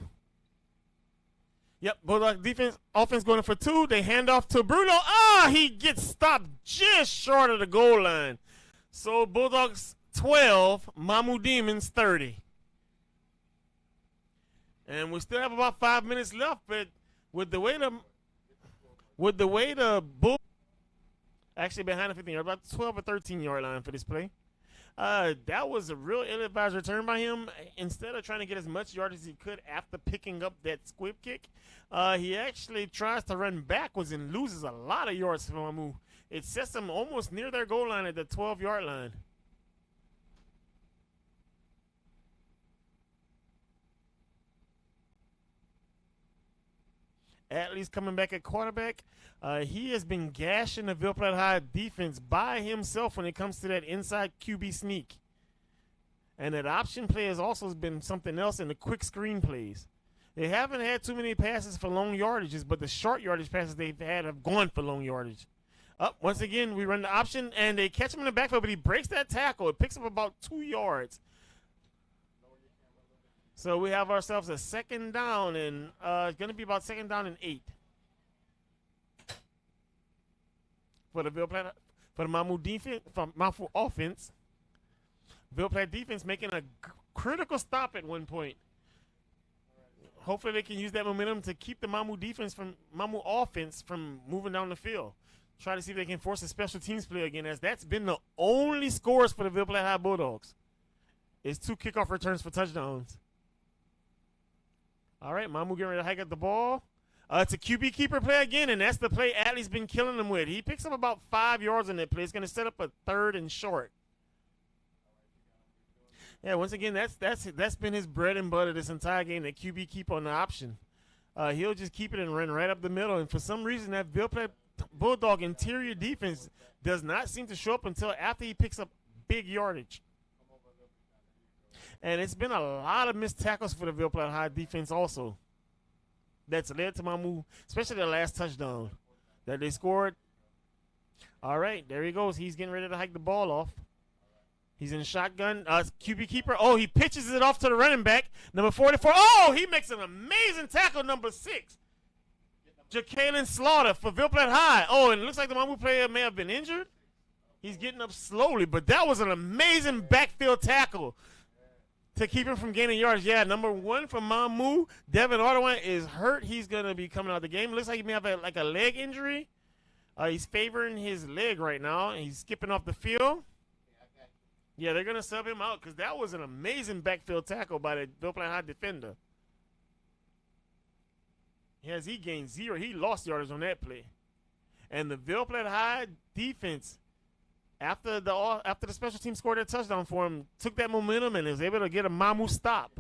Yep, Bulldog offense going for 2. They hand off to Bruno. He gets stopped just short of the goal line. So Bulldogs 12, Mamou Demons 30. And we still have about 5 minutes left, but with the way the Bull actually behind the 15 yard, about 12 or 13 yard line for this play. That was a real ill-advised return by him. Instead of trying to get as much yardage as he could after picking up that squib kick, he actually tries to run backwards and loses a lot of yards for Mamou. It sets him almost near their goal line at the 12-yard line. Atley's coming back at quarterback. He has been gashing the Ville Platte High defense by himself when it comes to that inside QB sneak. And that option play has also been something else in the quick screen plays. They haven't had too many passes for long yardages, but the short yardage passes they've had have gone for long yardage. Once again, we run the option, and they catch him in the backfield, but he breaks that tackle. It picks up about 2 yards. So we have ourselves a second down, and it's going to be about second down and 8 for the Ville Platte, for the Mamou defense, from Mamou offense. Ville Platte defense making a critical stop at one point. Hopefully they can use that momentum to keep the Mamou offense from moving down the field. Try to see if they can force a special teams play again, as that's been the only scores for the Ville Platte High Bulldogs. It's 2 kickoff returns for touchdowns. All right, Mamou getting ready to hike up the ball. It's a QB keeper play again, and that's the play Atley's been killing them with. He picks up about 5 yards on that play. It's going to set up a 3rd and short. Yeah, once again, that's been his bread and butter this entire game, that QB keep on the option. He'll just keep it and run right up the middle, and for some reason that Ville Platte Bulldog interior defense does not seem to show up until after he picks up big yardage. And it's been a lot of missed tackles for the Ville Platte High defense also. That's led to Mamou, especially the last touchdown that they scored. All right, there he goes. He's getting ready to hike the ball off. He's in shotgun. QB keeper. Oh, he pitches it off to the running back. Number 44. Oh, he makes an amazing tackle. Number 6. Jacalen Slaughter for Ville Platte High. Oh, and it looks like the Mamou player may have been injured. He's getting up slowly, but that was an amazing backfield tackle to keep him from gaining yards. Yeah, number 1 for Mamou. Devin Ardoin is hurt. He's going to be coming out of the game. Looks like he may have a leg injury. He's favoring his leg right now, and he's skipping off the field. Yeah, they're going to sub him out because that was an amazing backfield tackle by the Ville Platte High defender. Yes, he gained 0. He lost yardage on that play. And the Ville Platte High defense, after the special team scored a touchdown for him, took that momentum and was able to get a Mamou stop.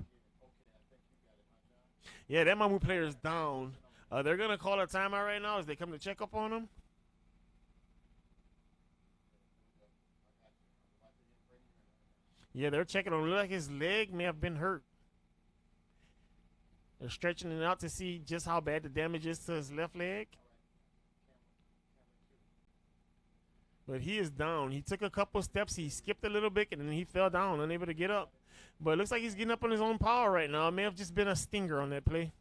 Yeah, that Mamou player is down. They're going to call a timeout right now as they come to check up on him. Yeah, they're checking on him. Look like his leg may have been hurt. They're stretching it out to see just how bad the damage is to his left leg. But he is down. He took a couple steps. He skipped a little bit, and then he fell down, unable to get up. But it looks like he's getting up on his own power right now. It may have just been a stinger on that play.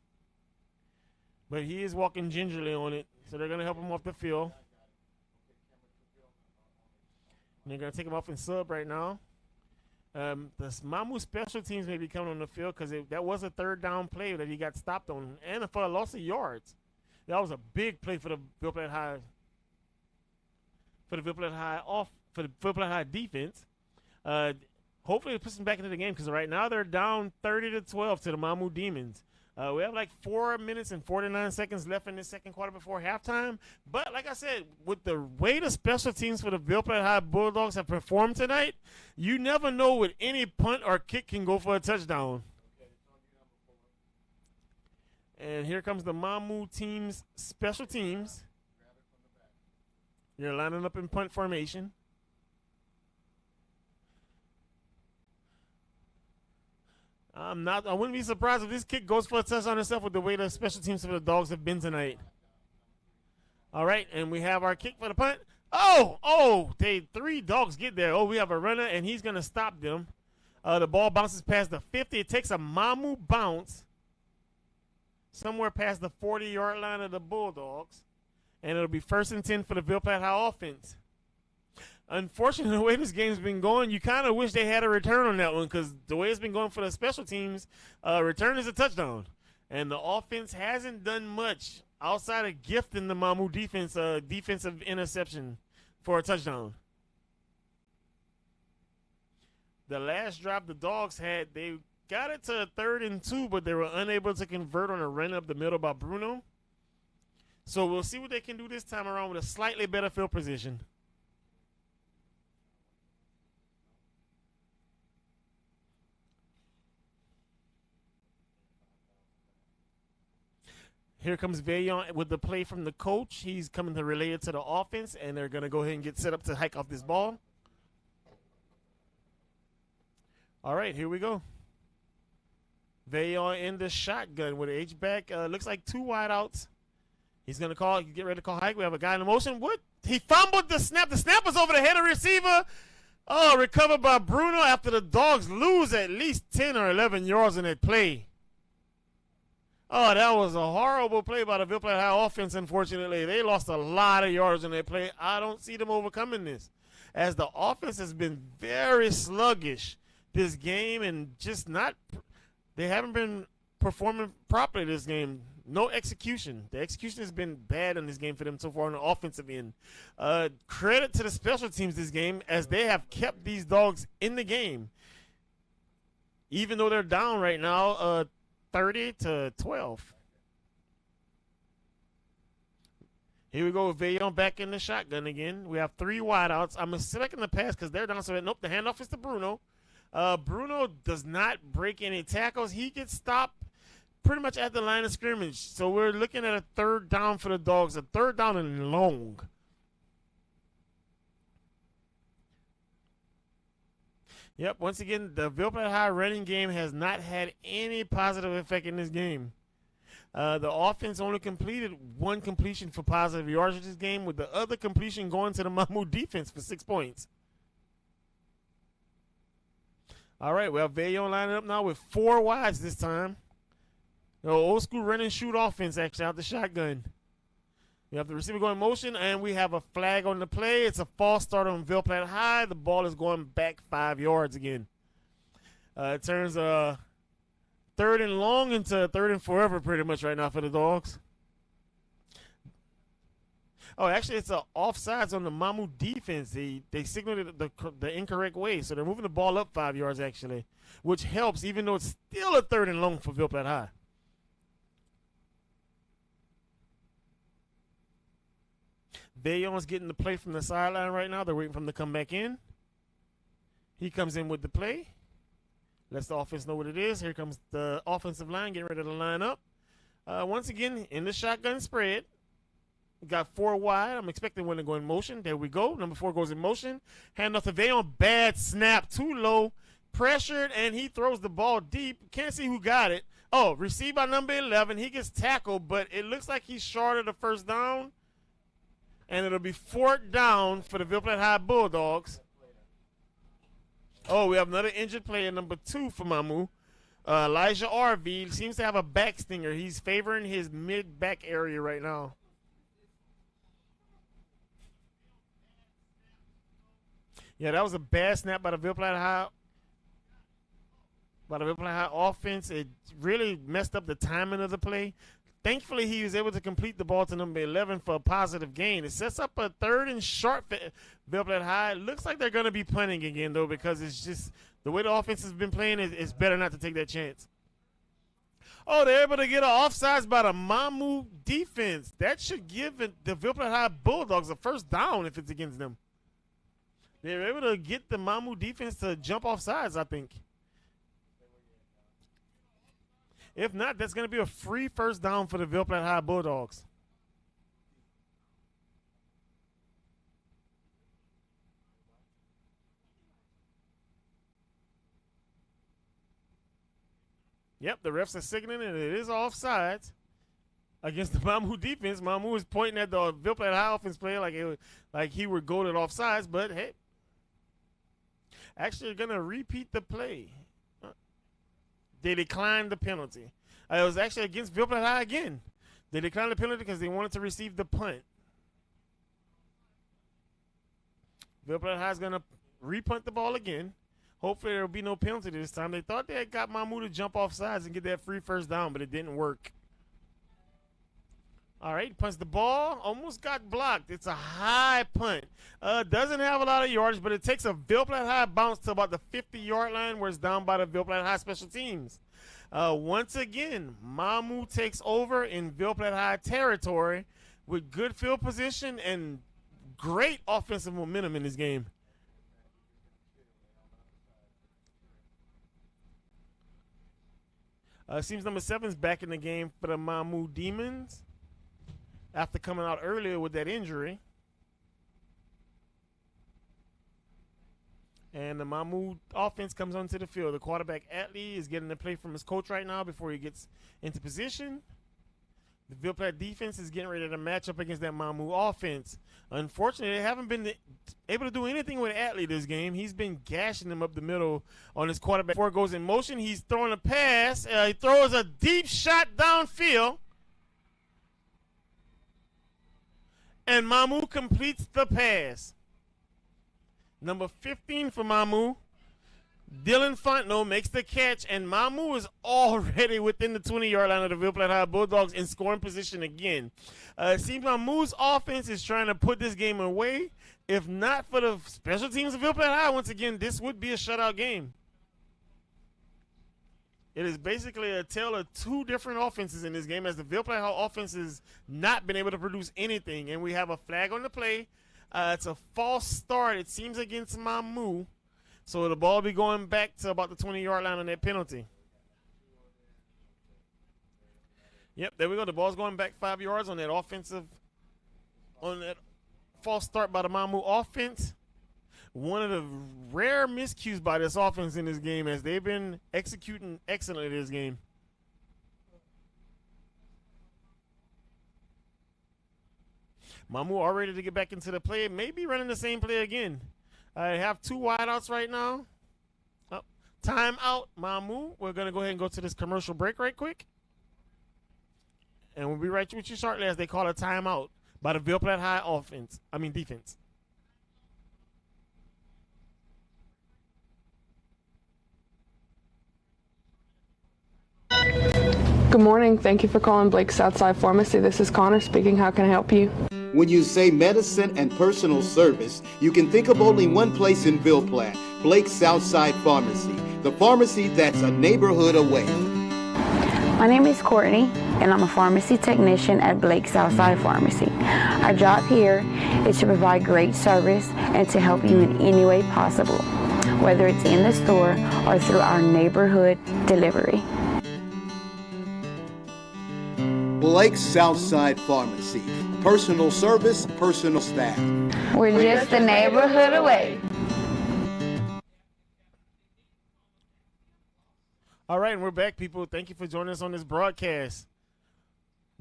But he is walking gingerly on it, so they're going to help him off the field. And they're going to take him off in sub right now. The Mamou special teams may be coming on the field because that was a third down play that he got stopped on, and for a loss of yards. That was a big play for the Ville Platte High. For the Ville Platte High defense. Hopefully it puts them back into the game because right now they're down 30-12 to the Mamou Demons. We have like 4 minutes and 49 seconds left in this second quarter before halftime. But like I said, with the way the special teams for the Ville Platte High Bulldogs have performed tonight, you never know what any punt or kick can go for a touchdown. And here comes the Mamou team's special teams. You're lining up in punt formation. I wouldn't be surprised if this kick goes for a touchdown itself with the way the special teams for the Dogs have been tonight. All right, and we have our kick for the punt. Oh, 3 Dogs get there. Oh, we have a runner, and he's going to stop them. The ball bounces past the 50. It takes a Mamou bounce somewhere past the 40-yard line of the Bulldogs, and it'll be 1st and 10 for the Ville Platte High offense. Unfortunately, the way this game's been going, you kind of wish they had a return on that one because the way it's been going for the special teams, return is a touchdown. And the offense hasn't done much outside of gifting the Mamou defense defensive interception for a touchdown. The last drive the Dogs had, they got it to 3rd and 2, but they were unable to convert on a run up the middle by Bruno. So we'll see what they can do this time around with a slightly better field position. Here comes Vaillant with the play from the coach. He's coming to relay it to the offense, and they're going to go ahead and get set up to hike off this ball. All right, here we go. Vaillant in the shotgun with an H-back. Looks like 2 wideouts. He's going to get ready to call hike. We have a guy in motion. What? He fumbled the snap. The snap was over the head of the receiver. Oh, recovered by Bruno after the Dogs lose at least 10 or 11 yards in that play. Oh, that was a horrible play by the Ville Platte High offense, unfortunately. They lost a lot of yards in that play. I don't see them overcoming this, as the offense has been very sluggish this game and just not – they haven't been performing properly this game. No execution. The execution has been bad in this game for them so far on the offensive end. Credit to the special teams this game, as they have kept these Dogs in the game, even though they're down right now 30-12. Here we go with Vaillant back in the shotgun again. We have 3 wideouts. I'm expecting the pass because they're down. So nope, the handoff is to Bruno. Bruno does not break any tackles. He gets stopped pretty much at the line of scrimmage. So we're looking at a 3rd down for the Dogs, a 3rd down and long. Yep, once again, the Ville Platte High running game has not had any positive effect in this game. The offense only completed 1 completion for positive yards this game, with the other completion going to the Mamou defense for 6 points. All right, well, Ville lining up now with 4 wides this time. Old school run and shoot offense actually out the shotgun. We have the receiver going in motion, and we have a flag on the play. It's a false start on Ville Platte High. The ball is going back 5 yards again. It turns 3rd and long into 3rd and forever pretty much right now for the Dogs. Oh, actually, it's a offsides on the Mamou defense. They signaled it the incorrect way, so they're moving the ball up 5 yards actually, which helps even though it's still a 3rd and long for Ville Platte High. Villon's getting the play from the sideline right now. They're waiting for him to come back in. He comes in with the play. Lets the offense know what it is. Here comes the offensive line getting ready to line up. Once again, in the shotgun spread. Got 4 wide. I'm expecting one to go in motion. There we go. Number 4 goes in motion. Hand off to Villon. Bad snap. Too low. Pressured, and he throws the ball deep. Can't see who got it. Oh, received by number 11. He gets tackled, but it looks like he's short of the first down. And it'll be 4th down for the Ville Platte High Bulldogs. Oh, we have another injured player, number 2 for Mamou. Elijah RV seems to have a back stinger. He's favoring his mid-back area right now. Yeah, that was a bad snap by the Ville Platte High. By the Ville Platte High offense. It really messed up the timing of the play. Thankfully, he was able to complete the ball to number 11 for a positive gain. It sets up a 3rd and short for Ville Platte High. Looks like they're going to be punting again, though, because it's just the way the offense has been playing, it's better not to take that chance. Oh, they're able to get an offsides by the Mamou defense. That should give the Ville Platte High Bulldogs a 1st down if it's against them. They're able to get the Mamou defense to jump off sides, I think. If not, that's going to be a free 1st down for the Ville Platte High Bulldogs. Yep, the refs are signaling, and it is offsides against the Mamou defense. Mamou is pointing at the Ville Platte High offense player like he would go to the offsides, but hey. Actually, they're going to repeat the play. They declined the penalty. It was actually against Ville Platte High again. They declined the penalty because they wanted to receive the punt. Ville Platte High is going to repunt the ball again. Hopefully there will be no penalty this time. They thought they had got Mamou to jump off sides and get that free 1st down, but it didn't work. All right, punts the ball. Almost got blocked. It's a high punt. Doesn't have a lot of yardage, but it takes a Ville Platte High bounce to about the 50-yard line where it's down by the Ville Platte High special teams. Once again, Mamou takes over in Ville Platte High territory with good field position and great offensive momentum in this game. Seems number 7's back in the game for the Mamou Demons after coming out earlier with that injury. And the Mamou offense comes onto the field. The quarterback, Atlee, is getting the play from his coach right now before he gets into position. The Ville Platte defense is getting ready to match up against that Mamou offense. Unfortunately, they haven't been able to do anything with Atlee this game. He's been gashing them up the middle on his quarterback. Before it goes in motion, he's throwing a pass. He throws a deep shot downfield. And Mamou completes the pass. Number 15 for Mamou, Dylan Fontenot makes the catch, and Mamou is already within the 20-yard line of the Ville Platte High Bulldogs in scoring position again. It seems Mamou's offense is trying to put this game away. If not for the special teams of Ville Platte High, once again, this would be a shutout game. It is basically a tale of 2 different offenses in this game, as the Ville Platte High offense has not been able to produce anything, and we have a flag on the play. It's a false start, it seems, against Mamou. So the ball will be going back to about the 20-yard line on that penalty. Yep, there we go. The ball's going back 5 yards on that false start by the Mamou offense. One of the rare miscues by this offense in this game, as they've been executing excellently this game. Mamou all ready to get back into the play. Maybe running the same play again. I have 2 wideouts right now. Oh, Timeout, Mamou. We're going to go ahead and go to this commercial break right quick. And we'll be right with you shortly as they call a timeout by the Ville Platte High defense. Good morning. Thank you for calling Blake's Southside Pharmacy. This is Connor speaking. How can I help you? When you say medicine and personal service, you can think of only one place in Ville Platte, Blake's Southside Pharmacy, the pharmacy that's a neighborhood away. My name is Courtney, and I'm a pharmacy technician at Blake's Southside Pharmacy. Our job here is to provide great service and to help you in any way possible, whether it's in the store or through our neighborhood delivery. Blake's Southside Pharmacy. Personal service, personal staff. We're just a neighborhood away. All right, and we're back, people. Thank you for joining us on this broadcast.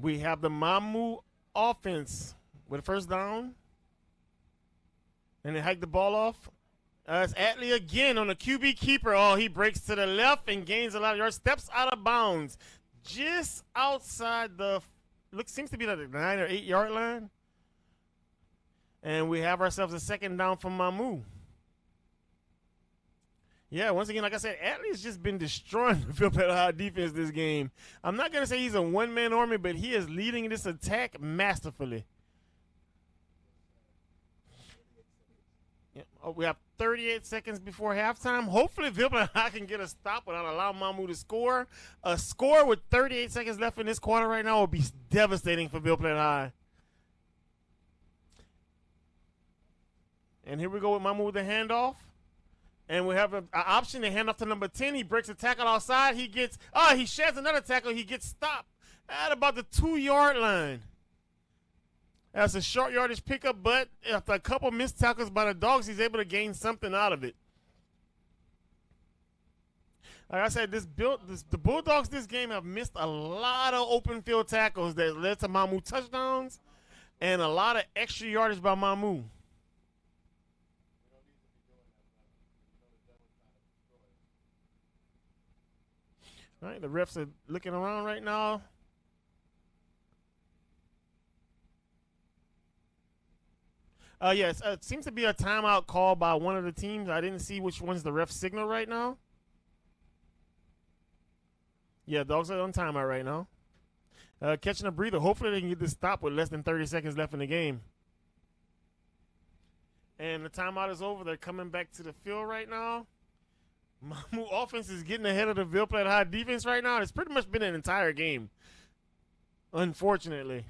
We have the Mamou offense with a first down. And they hike the ball off. It's Atley again on the QB keeper. Oh, he breaks to the left and gains a lot of yards. Steps out of bounds. Just outside the seems to be like the 9 or 8 yard line. And we have ourselves a second down from Mamou. Yeah, once again, like I said, Atley's just been destroying the Ville Platte High defense this game. I'm not going to say he's a one-man army, but he is leading this attack masterfully. Yeah, we have 38 seconds before halftime. Hopefully, Ville Platte High can get a stop without allowing Mamou to score. A score with 38 seconds left in this quarter right now would be devastating for Ville Platte High. And here we go with Mamou with the handoff. And we have an option to hand off to number 10. He breaks a tackle outside. He sheds another tackle. He gets stopped at about the 2 yard line. That's a short yardage pickup, but after a couple missed tackles by the Dogs, he's able to gain something out of it. Like I said, the Bulldogs this game have missed a lot of open field tackles that led to Mamou touchdowns and a lot of extra yardage by Mamou. All right, the refs are looking around right now. Yes, it seems to be a timeout call by one of the teams. I didn't see which one's the ref signal right now. Yeah, Dogs are on timeout right now. Catching a breather. Hopefully they can get this stop with less than 30 seconds left in the game. And the timeout is over. They're coming back to the field right now. Mamou offense is getting ahead of the Ville Platte High defense right now. It's pretty much been an entire game, unfortunately.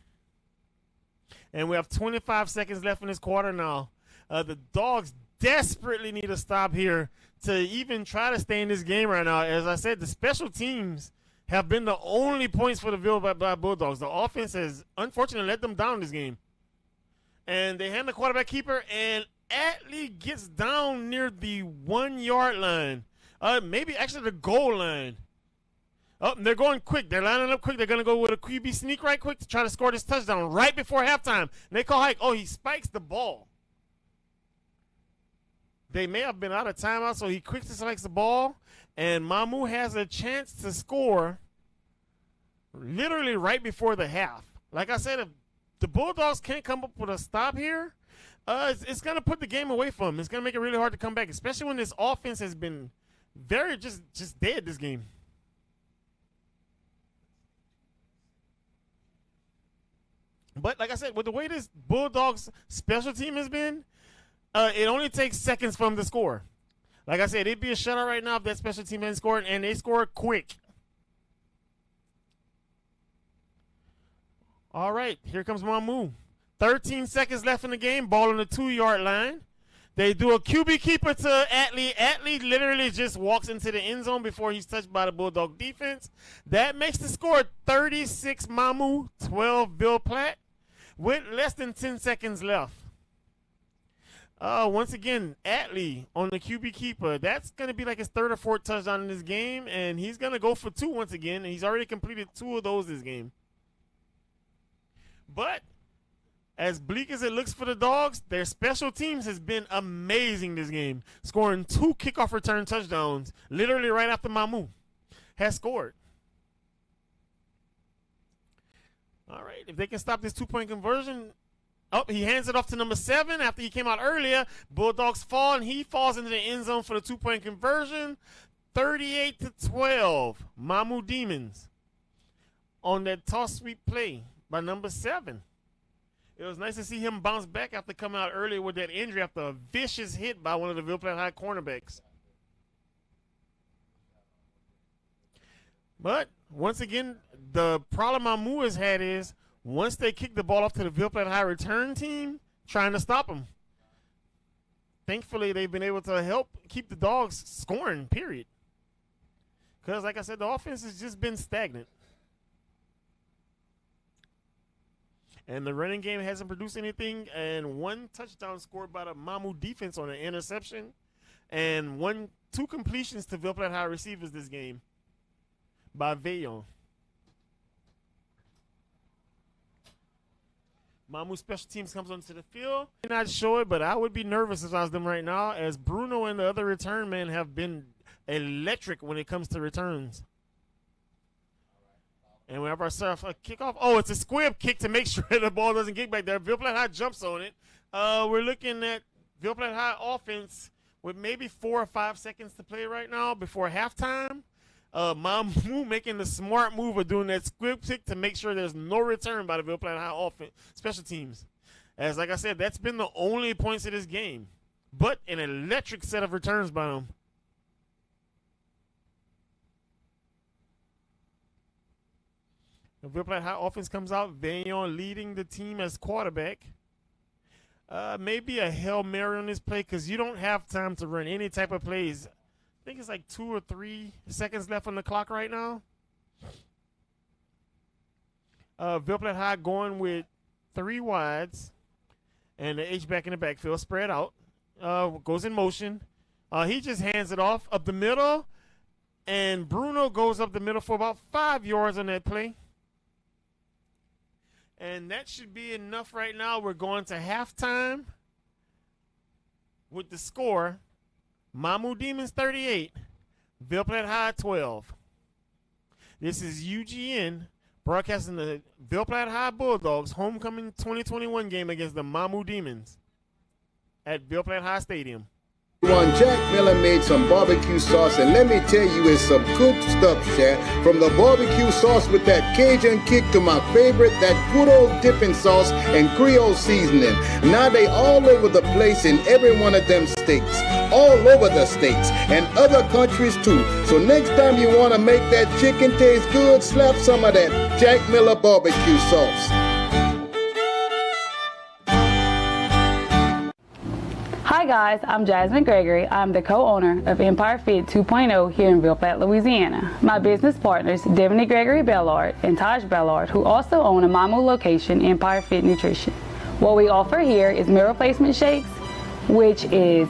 And we have 25 seconds left in this quarter now. The Dogs desperately need a stop here to even try to stay in this game right now. As I said, the special teams have been the only points for the Ville Platte Bulldogs. The offense has, unfortunately, let them down this game. And they hand the quarterback keeper, and Atley gets down near the 1 yard line. Maybe actually the goal line. Oh, they're going quick. They're lining up quick. They're going to go with a QB sneak right quick to try to score this touchdown right before halftime. And they call hike. Oh, he spikes the ball. They may have been out of timeout, so he quickly spikes the ball. And Mamou has a chance to score literally right before the half. Like I said, if the Bulldogs can't come up with a stop here, it's going to put the game away from them. It's going to make it really hard to come back, especially when this offense has been very just dead this game. But like I said, with the way this Bulldogs special team has been, it only takes seconds for them to score. Like I said, it'd be a shutout right now if that special team hadn't scored, and they scored quick. All right, here comes Mamou. 13 seconds left in the game, ball on the 2 yard line. They do a QB keeper to Atley. Atley literally just walks into the end zone before he's touched by the Bulldog defense. That makes the score 36 Mamou, 12 Ville Platte, with less than 10 seconds left. Once again, Atley on the QB keeper. That's going to be like his third or fourth touchdown in this game, and he's going to go for 2 once again, and he's already completed 2 of those this game. But As bleak as it looks for the Dogs, their special teams has been amazing this game, scoring 2 kickoff return touchdowns literally right after Mamou has scored. All right, if they can stop this 2-point conversion. Oh, he hands it off to number 7 after he came out earlier. Bulldogs fall, and he falls into the end zone for the 2-point conversion. 38-12, Mamou Demons on that toss sweep play by number 7. It was nice to see him bounce back after coming out earlier with that injury after a vicious hit by one of the Ville Platte High cornerbacks. But once again, the problem Mamou has had is once they kick the ball off to the Ville Platte High return team, trying to stop them. Thankfully, they've been able to help keep the Dogs scoring, period. Because, like I said, the offense has just been stagnant. And the running game hasn't produced anything. And 1 touchdown scored by the Mamou defense on an interception. And 2 completions to Ville Platte High receivers this game by Veillon. Mamou special teams comes onto the field. I'm not sure it, but I would be nervous if I was them right now, as Bruno and the other return men have been electric when it comes to returns. And whenever I serve a kickoff, it's a squib kick to make sure the ball doesn't get back there. Ville Platte High jumps on it. We're looking at Ville Platte High offense with maybe 4 or 5 seconds to play right now before halftime. Mamou making the smart move of doing that squib kick to make sure there's no return by the Ville Platte High offense special teams. As like I said, that's been the only points of this game, but an electric set of returns by them. The Ville Platte High offense comes out. Veillon leading the team as quarterback. Maybe a Hail Mary on this play because you don't have time to run any type of plays. I think it's like 2 or 3 seconds left on the clock right now. Ville Platte High going with 3 wides and the H-back in the backfield spread out. Goes in motion. He just hands it off up the middle, and Bruno goes up the middle for about 5 yards on that play. And that should be enough right now. We're going to halftime with the score. Mamou Demons 38, Ville Platte High 12. This is UGN broadcasting the Ville Platte High Bulldogs homecoming 2021 game against the Mamou Demons at Ville Platte High Stadium. Jack Miller made some barbecue sauce, and let me tell you, it's some good stuff, Shaq. From the barbecue sauce with that Cajun kick to my favorite, that good old dipping sauce and Creole seasoning. Now they all over the place in every one of them states, all over the states, and other countries too. So next time you want to make that chicken taste good, slap some of that Jack Miller barbecue sauce. Hi guys, I'm Jasmine Gregory. I'm the co-owner of Empire Fit 2.0 here in Ville Platte, Louisiana. My business partners, Devaney Gregory Bellard and Taj Bellard, who also own a Mamou location, Empire Fit Nutrition. What we offer here is meal replacement shakes, which is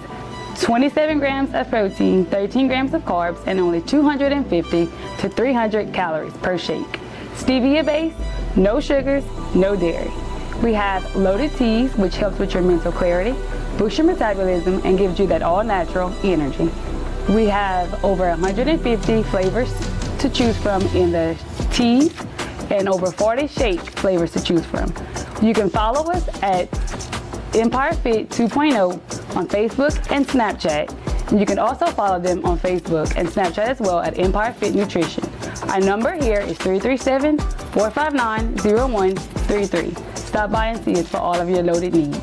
27 grams of protein, 13 grams of carbs, and only 250 to 300 calories per shake. Stevia based, no sugars, no dairy. We have loaded teas, which helps with your mental clarity, boosts your metabolism, and gives you that all-natural energy. We have over 150 flavors to choose from in the teas and over 40 shake flavors to choose from. You can follow us at Empire Fit 2.0 on Facebook and Snapchat. And you can also follow them on Facebook and Snapchat as well at Empire Fit Nutrition. Our number here is 337-459-0133. Stop by and see us for all of your loaded needs.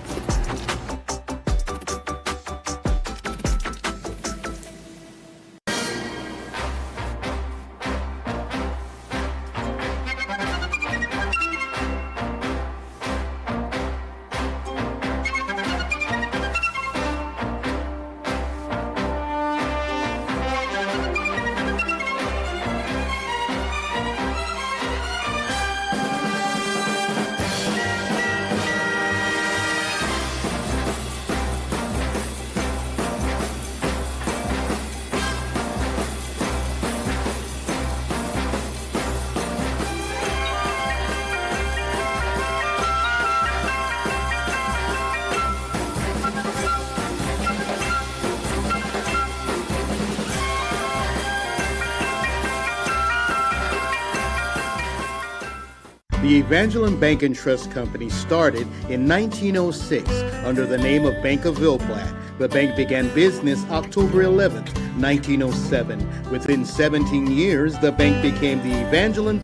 The Evangeline Bank and Trust Company started in 1906 under the name of Bank of Ville Platte. The bank began business October 11, 1907. Within 17 years, the bank became the Evangeline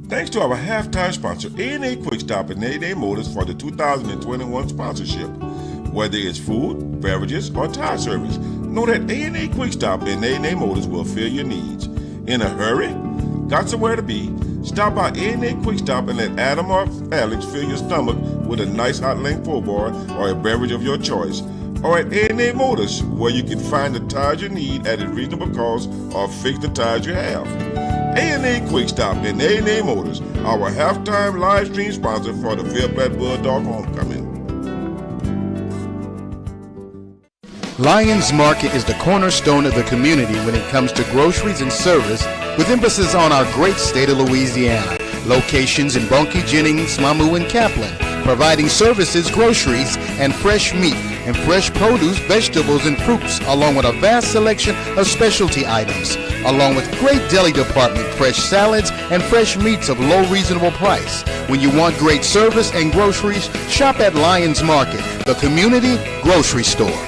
Thanks to our halftime sponsor, A&A Quick Stop and A&A Motors for the 2021 sponsorship. Whether it's food, beverages, or tire service, know that A&A Quick Stop and A&A Motors will fill your needs. In a hurry? Got somewhere to be? Stop by A&A Quick Stop and let Adam or Alex fill your stomach with a nice hot length pull bar or a beverage of your choice. Or at A&A Motors, where you can find the tires you need at a reasonable cost or fix the tires you have. A&A Quick Stop and A&A Motors, our halftime live stream sponsor for the Ville Platte Bulldog homecoming. Lions Market is the cornerstone of the community when it comes to groceries and service, with emphasis on our great state of Louisiana. Locations in Bunkie, Jennings, Mamou, and Kaplan, providing services, groceries, and fresh meat, and fresh produce, vegetables, and fruits, along with a vast selection of specialty items, along with great deli department, fresh salads, and fresh meats of low reasonable price. When you want great service and groceries, shop at Lions Market, the community grocery store.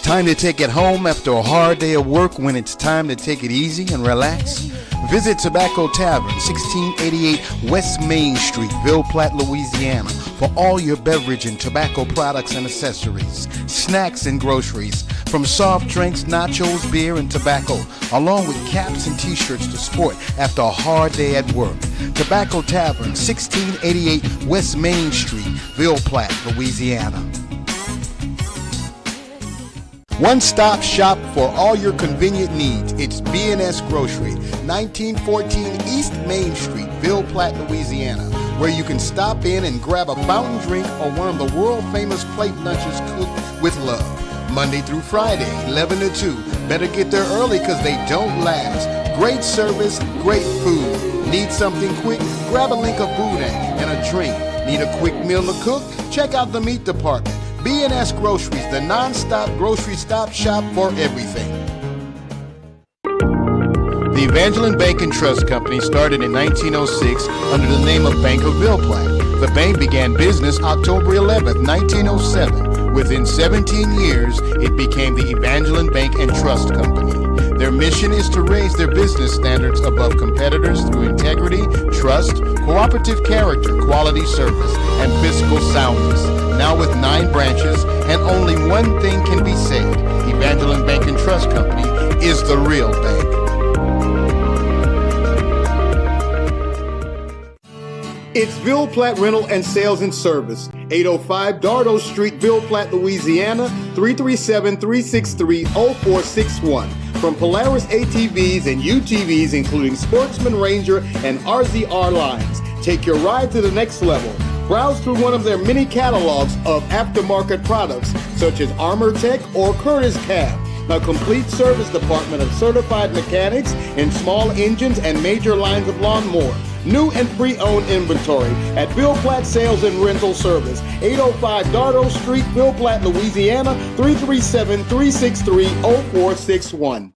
Time to take it home after a hard day of work when it's time to take it easy and relax? Visit Tobacco Tavern, 1688 West Main Street, Ville Platte, Louisiana, for all your beverage and tobacco products and accessories, snacks and groceries, from soft drinks, nachos, beer, and tobacco, along with caps and t-shirts to sport after a hard day at work. Tobacco Tavern, 1688 West Main Street, Ville Platte, Louisiana. One-stop shop for all your convenient needs. It's B&S Grocery, 1914 East Main Street, Ville Platte, Louisiana, where you can stop in and grab a fountain drink or one of the world-famous plate lunches cooked with love. Monday through Friday, 11 to 2. Better get there early because they don't last. Great service, great food. Need something quick? Grab a link of boudin and a drink. Need a quick meal to cook? Check out the meat department. B&S Groceries, the non-stop grocery stop shop for everything. The Evangeline Bank and Trust Company started in 1906 under the name of Bank of Ville Platte. The bank began business October 11, 1907. Within 17 years, it became the Evangeline Bank and Trust Company. Their mission is to raise their business standards above competitors through integrity, trust, cooperative character, quality service, and fiscal soundness. Now with 9 branches, and only one thing can be said: Evangeline Bank and Trust Company is the real bank. It's Ville Platte Rental and Sales and Service, 805 Dardo Street, Ville Platte, Louisiana, 337-363-0461. From Polaris ATVs and UTVs, including Sportsman, Ranger, and RZR lines, take your ride to the next level. Browse through one of their many catalogs of aftermarket products, such as Armor Tech or Curtis Cab, a complete service department of certified mechanics in small engines and major lines of lawnmower. New and pre-owned inventory at Ville Platte Sales and Rental Service, 805 Dardo Street, Ville Platte, Louisiana, 337-363-0461.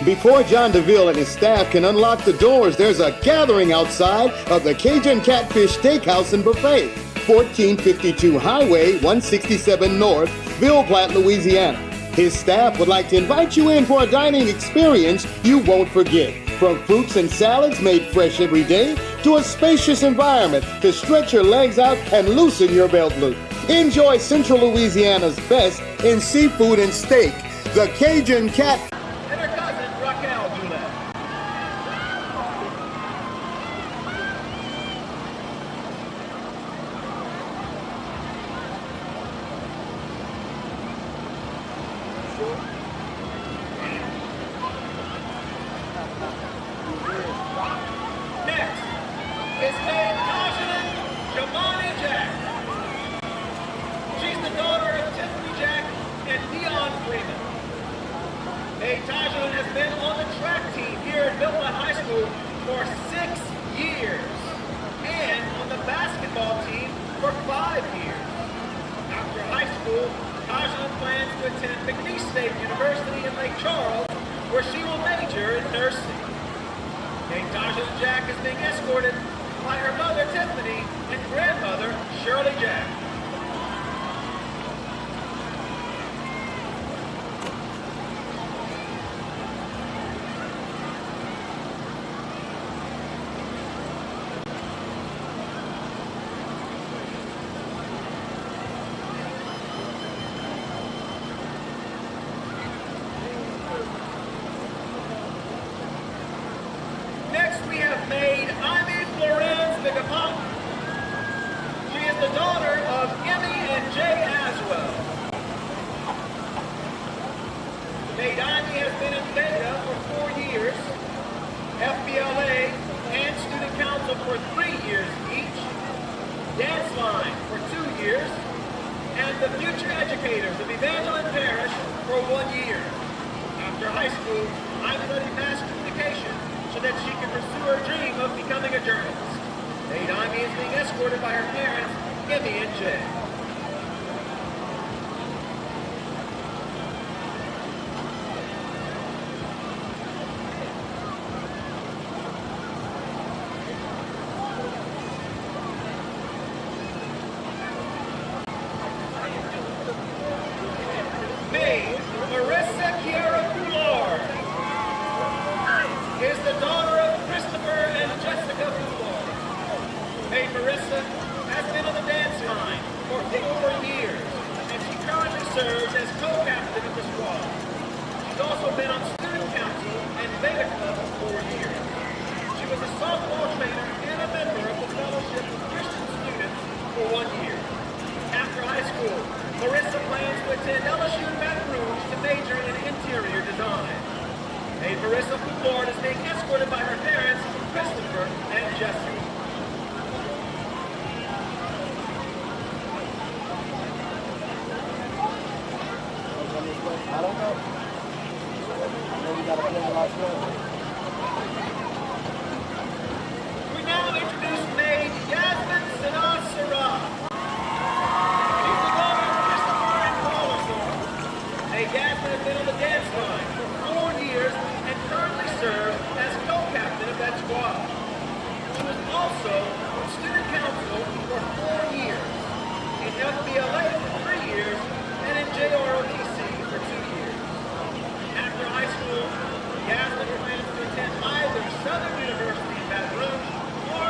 Before John DeVille and his staff can unlock the doors, there's a gathering outside of the Cajun Catfish Steakhouse and Buffet, 1452 Highway 167 North, Ville Platte, Louisiana. His staff would like to invite you in for a dining experience you won't forget. From fruits and salads made fresh every day to a spacious environment to stretch your legs out and loosen your belt loop. Enjoy Central Louisiana's best in seafood and steak. The Cajun Cat. And her cousin, Raquel Gillette. Next is named Tajin Jamani Jack. She's the daughter of Tiffany Jack and Dion Freeman. Tajin has been on the track team here at Ville Platte High School for 6 years and on the basketball team for 5 years. After high school, Tajin plans to attend McNeese State University in Lake Charles, where she will major in nursing. Tajin Jack is being escorted by her mother, Tiffany, and grandmother, Shirley Jack. Next, we have maid Ivy Florence Vigapont. She is the daughter of Emmy and Jay Aswell. Maid Ivy has been in Vega for 4 years, FBLA and student council for 3 years each, dance line for 2 years, and the future educators of Evangeline Parish for 1 year. After high school, Ivy studied mass communication so that she can pursue her dream of becoming a journalist. Maid Ivy is being escorted by her parents, Emmy and Jay. Maid Marissa Kiara Poulard is the daughter of Christopher and Jessica Bulldog. Maid Marissa has been on the dance line for 4 years, and she currently serves as co-captain of the squad. She's also been on student council and Vega Club for 4 years. She was a softball trainer and a member of the Fellowship of Christian Students for 1 year. After high school, Marissa plans to attend LSU Baton Rouge to major in interior design. Maid Marissa Poulard is being escorted by her parents, Christopher and Jesse. I don't know. We got to play a lot of. We now introduce Maid Yasmin Sinat Sarah. She's the daughter of Christopher and Paula Sarah. Maid Yasmin has been on the dance line for 4 years and currently serves as co-captain of that squad. She was also on student council for 4 years, in FBLA for 3 years, and in JROTC for 2 years. After high school, Yasmin plans to attend either Southern University in Baton Rouge or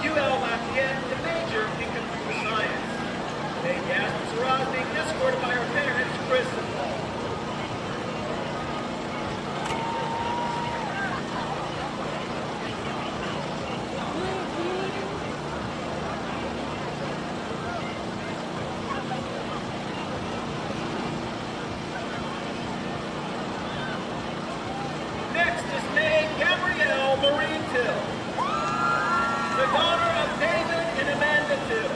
UL Lafayette to major in computer science. Maid Yasmin Sarah is being escorted by her parents, Chris and Paul. Next is Maid Gabrielle Marie Till, the daughter of David and Amanda Till.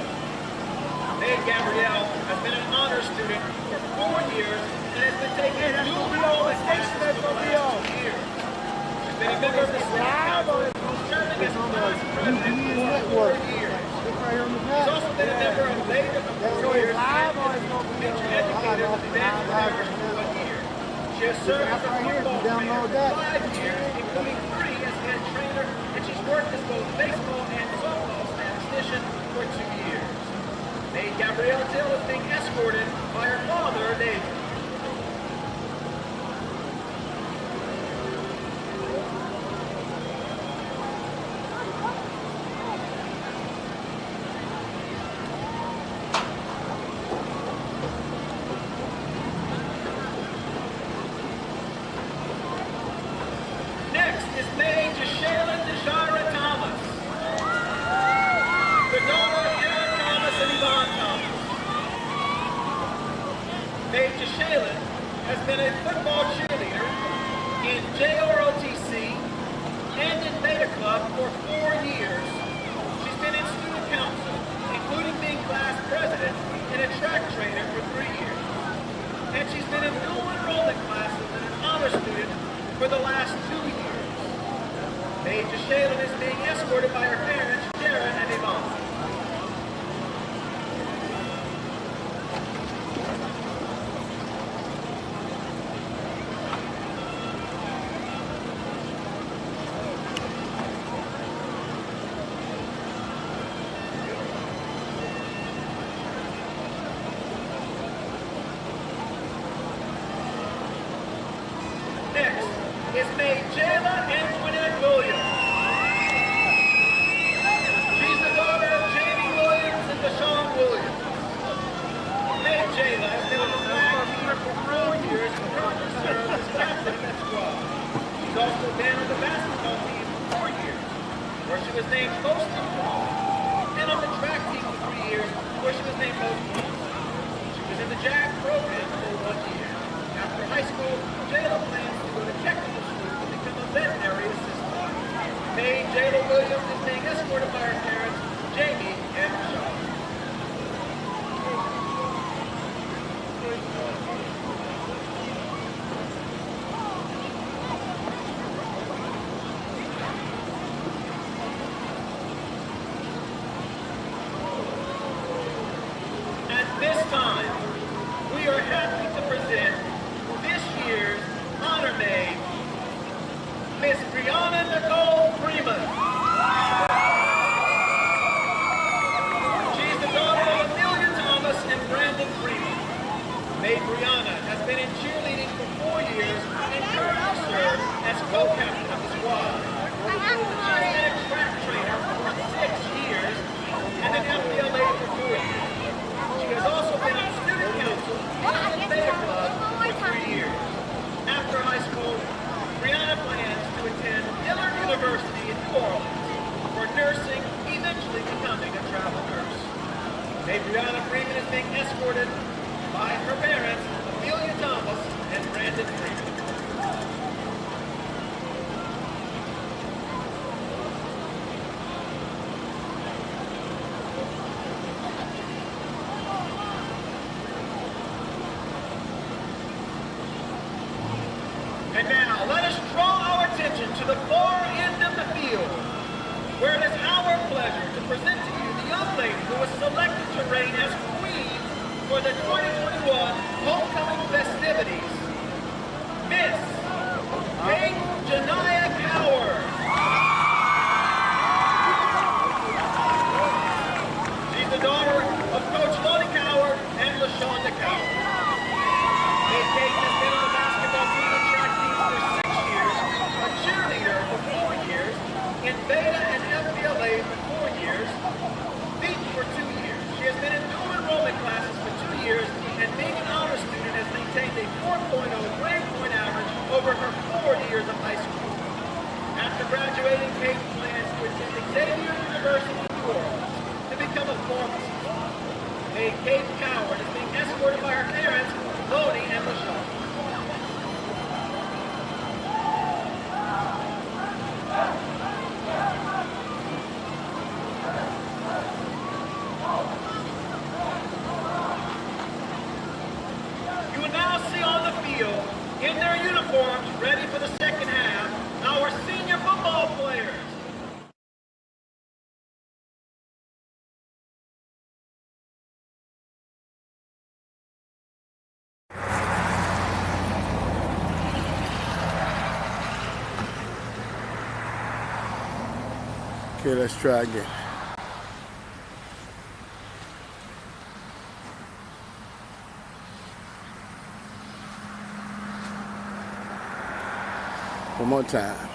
Maid Gabrielle has been an honor student for 4 years and has been taking dual education for the last 2 years. She's been a member of the student council, serving as vice president for 4 years. She's also been a member of Vega for 4 years and future educator of the Evangeline Parish for 1 year. She has served as a football trainer for 5 years, including 3 as head trainer, and she's worked as both baseball and softball statistician for 2 years. Maid Gabrielle Till is being escorted by her father, David. is May Jashaylin Deshira Thomas, the daughter of Aaron Thomas and Yvonne Thomas. May Jashaylin has been a football cheerleader in JROTC and in Beta Club for 4 years. She's been in student council, including being class president and a track trainer for 3 years. And she's been in dual enrollment classes and an honor student for the last 2 years. May Jashaylin is being escorted by her parents, Jared and Yvonne. Is May Jayla Antoinette Williams. She's the daughter of Jamie Williams and Deshaun Williams. May Jayla has been on the flag team for 4 years and currently serves as captain of that squad. She's also been on the basketball team for 4 years, where she was named most improved, and on the track team for 3 years, where she was named most improved. She was in the JAG program for 1 year. After high school, Jayla plans to go to technical school to become a veterinary assistant. May Jayla Williams is being escorted by her parents, Jamie and Michelle. At this time, we are happy to present this year's honor maid, Miss Brianna Nicole Freeman. She's the daughter of Amelia Thomas and Brandon Freeman. Maid Brianna has been in cheerleading for 4 years and currently serves as co-captain of the squad. She's been a track trainer for 6 years and an FBLA for 4 years. She has also been on student council and Beta Club for 3 years. After high school, Brianna plans to attend Dillard University in New Orleans for nursing, eventually becoming a travel nurse. May Brianna Freeman is being escorted by her parents, Amelia Thomas and Brandon Freeman. And now, let us draw our attention to the far end of the field, where it is our pleasure to present to you the young lady who was selected to reign as queen for the 2021 homecoming festivities, Miss Kate Janaya Coward. She's the daughter of Coach Lonnie Coward and LaShonda Coward. Miss Kate has been on the basketball team and track team for 6 years, a cheerleader for 4 years, in Beta and FBLA for 4 years, beat for 2 years. She has been in dual enrollment classes for 2 years, and being an honor student has maintained a 4.0 grade point average over her 4 years of high school. After graduating, Kate plans to attend Xavier University in New Orleans to become a pharmacist. Kate Coward is being escorted by her parents, Lonnie and LaShawn. You will now see on the field, in their uniforms, ready for the second half, our senior football players. Okay, let's try again. One more time.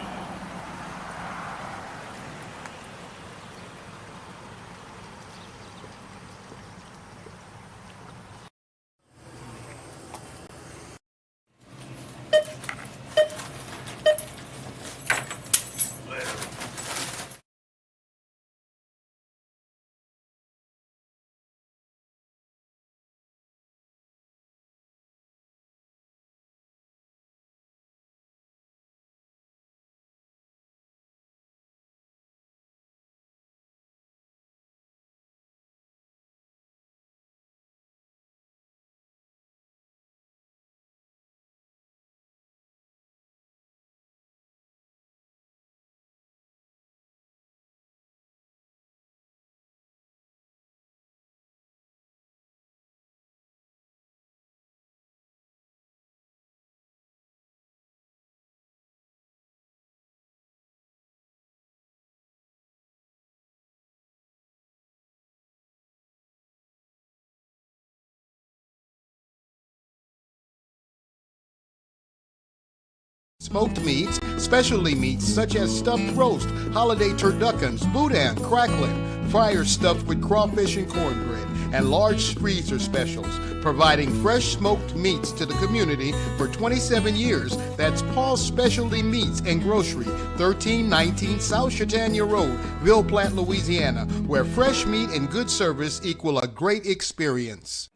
Smoked meats, specialty meats such as stuffed roast, holiday turduckens, boudin, crackling, fryer stuffed with crawfish and cornbread, and large freezer specials, providing fresh smoked meats to the community for 27 years. That's Paul's Specialty Meats and Grocery, 1319 South Chautauqua Road, Ville Platte, Louisiana, where fresh meat and good service equal a great experience.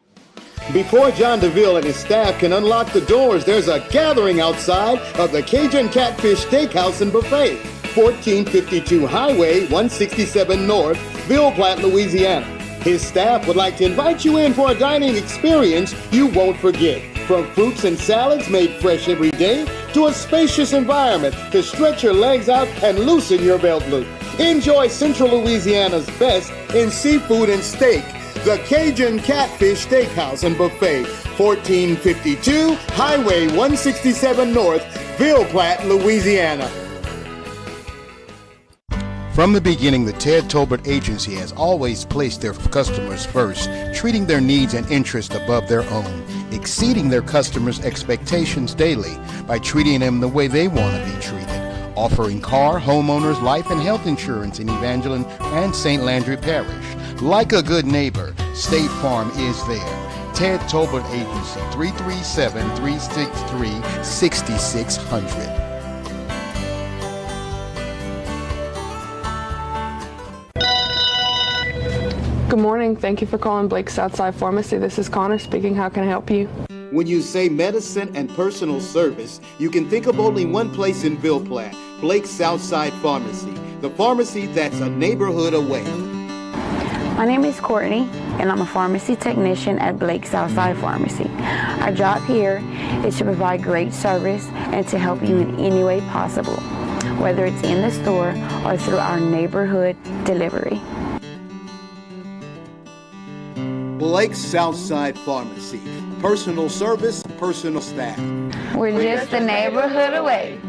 Before John DeVille and his staff can unlock the doors, there's a gathering outside of the Cajun Catfish Steakhouse and Buffet, 1452 Highway 167 North, Ville Platte, Louisiana. His staff would like to invite you in for a dining experience you won't forget. From fruits and salads made fresh every day to a spacious environment to stretch your legs out and loosen your belt loop. Enjoy Central Louisiana's best in seafood and steak. The Cajun Catfish Steakhouse and Buffet, 1452 Highway 167 North, Ville Platte, Louisiana. From the beginning, the Ted Tolbert Agency has always placed their customers first, treating their needs and interests above their own, exceeding their customers' expectations daily by treating them the way they want to be treated, offering car, homeowners, life, and health insurance in Evangeline and St. Landry Parish. Like a good neighbor, State Farm is there. Ted Tolbert Agency, 337-363-6600. Good morning. Thank you for calling Blake's Southside Pharmacy. This is Connor speaking. How can I help you? When you say medicine and personal service, you can think of only one place in Ville Platte, Blake's Southside Pharmacy, the pharmacy that's a neighborhood away. My name is Courtney, and I'm a pharmacy technician at Blake's Southside Pharmacy. Our job here is to provide great service and to help you in any way possible, whether it's in the store or through our neighborhood delivery. Blake's Southside Pharmacy. Personal service, personal staff. We're just a neighborhood away.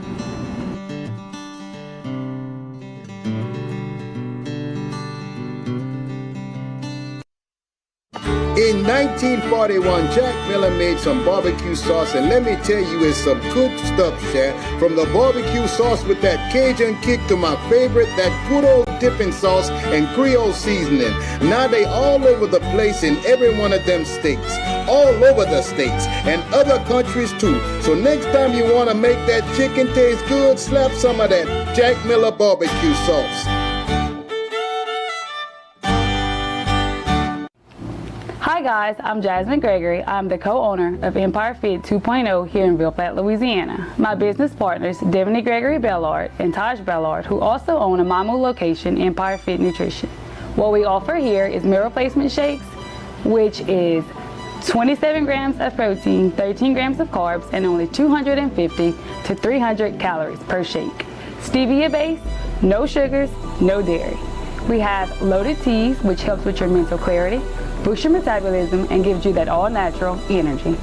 In 1941, Jack Miller made some barbecue sauce, and let me tell you, it's some good stuff, Chad. From the barbecue sauce with that Cajun kick to my favorite, that good old dipping sauce and Creole seasoning. Now they all over the place in every one of them states, all over the states, and other countries too. So next time you want to make that chicken taste good, slap some of that Jack Miller barbecue sauce. Hi guys, I'm Jasmine Gregory. I'm the co-owner of Empire Fit 2.0 here in Ville Platte, Louisiana. My business partners, Devony Gregory Bellard and Taj Bellard, who also own a Mamou location, Empire Fit Nutrition. What we offer here is meal replacement shakes, which is 27 grams of protein, 13 grams of carbs, and only 250 to 300 calories per shake. Stevia based, no sugars, no dairy. We have loaded teas, which helps with your mental clarity, boosts your metabolism, and gives you that all-natural energy.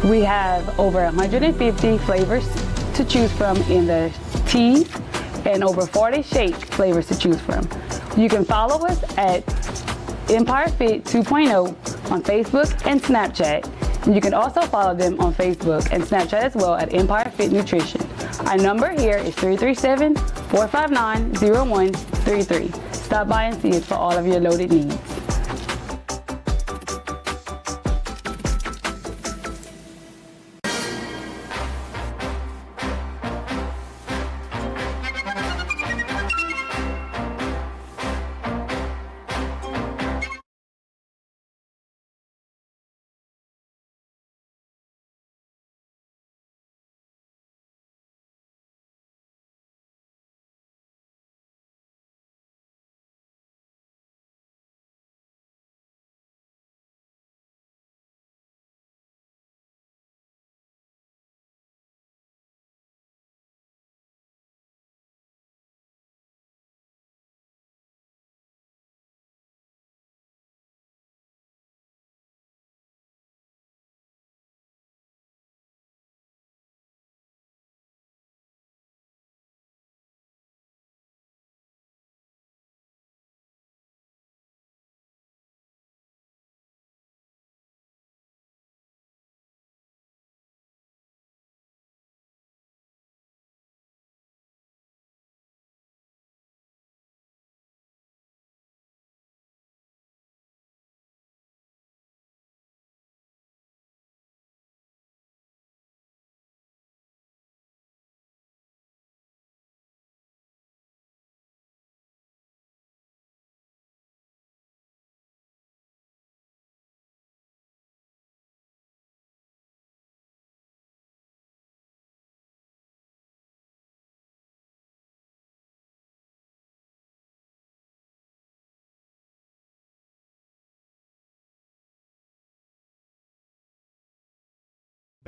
We have over 150 flavors to choose from in the teas and over 40 shake flavors to choose from. You can follow us at Empire Fit 2.0 on Facebook and Snapchat. And you can also follow them on Facebook and Snapchat as well at Empire Fit Nutrition. Our number here is 337-459-0133. Stop by and see us for all of your loaded needs.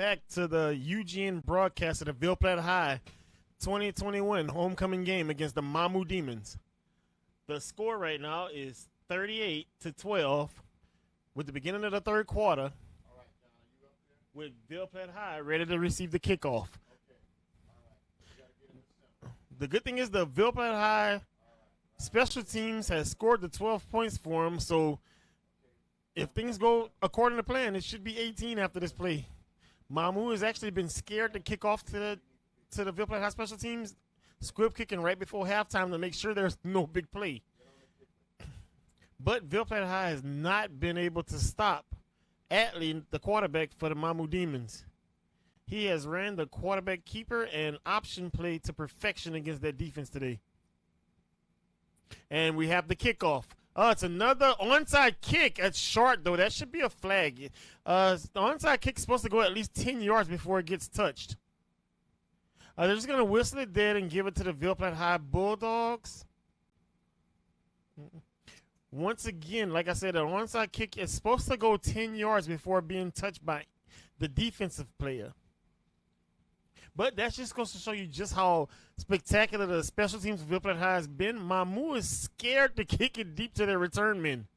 back to the UGN broadcast of the Ville Platte High 2021 homecoming game against the Mamou Demons. The score right now is 38-12 with the beginning of the third quarter, with Ville Platte High ready to receive the kickoff. The good thing is the Ville Platte High special teams has scored the 12 points for them, so if things go according to plan, it should be 18 after this play. Mamou has actually been scared to kick off to the Ville Platte High special teams, squib kicking right before halftime to make sure there's no big play. But Ville Platte High has not been able to stop Atley, the quarterback for the Mamou Demons. He has ran the quarterback keeper and option play to perfection against that defense today. And we have the kickoff. It's another onside kick. It's short, though. That should be a flag. The onside kick is supposed to go at least 10 yards before it gets touched. They're just going to whistle it dead and give it to the Ville Platte High Bulldogs. Once again, like I said, an onside kick is supposed to go 10 yards before being touched by the defensive player. But that just goes to show you just how spectacular the special teams of Ville Platte High has been. Mamou is scared to kick it deep to their return men.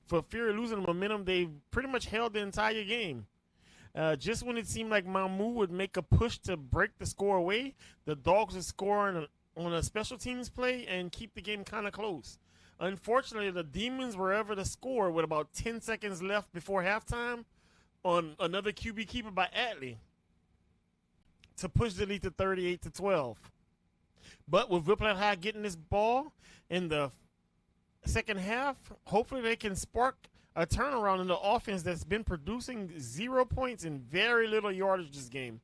For fear of losing momentum, they pretty much held the entire game. Just when it seemed like Mamou would make a push to break the score away, the Dogs would score on a special teams play and keep the game kind of close. Unfortunately, the Demons were able to score with about 10 seconds left before halftime on another QB keeper by Atley to push the lead to 38-12. But with Ville Platte High getting this ball in the second half, hopefully they can spark a turnaround in the offense that's been producing 0 points and very little yardage this game.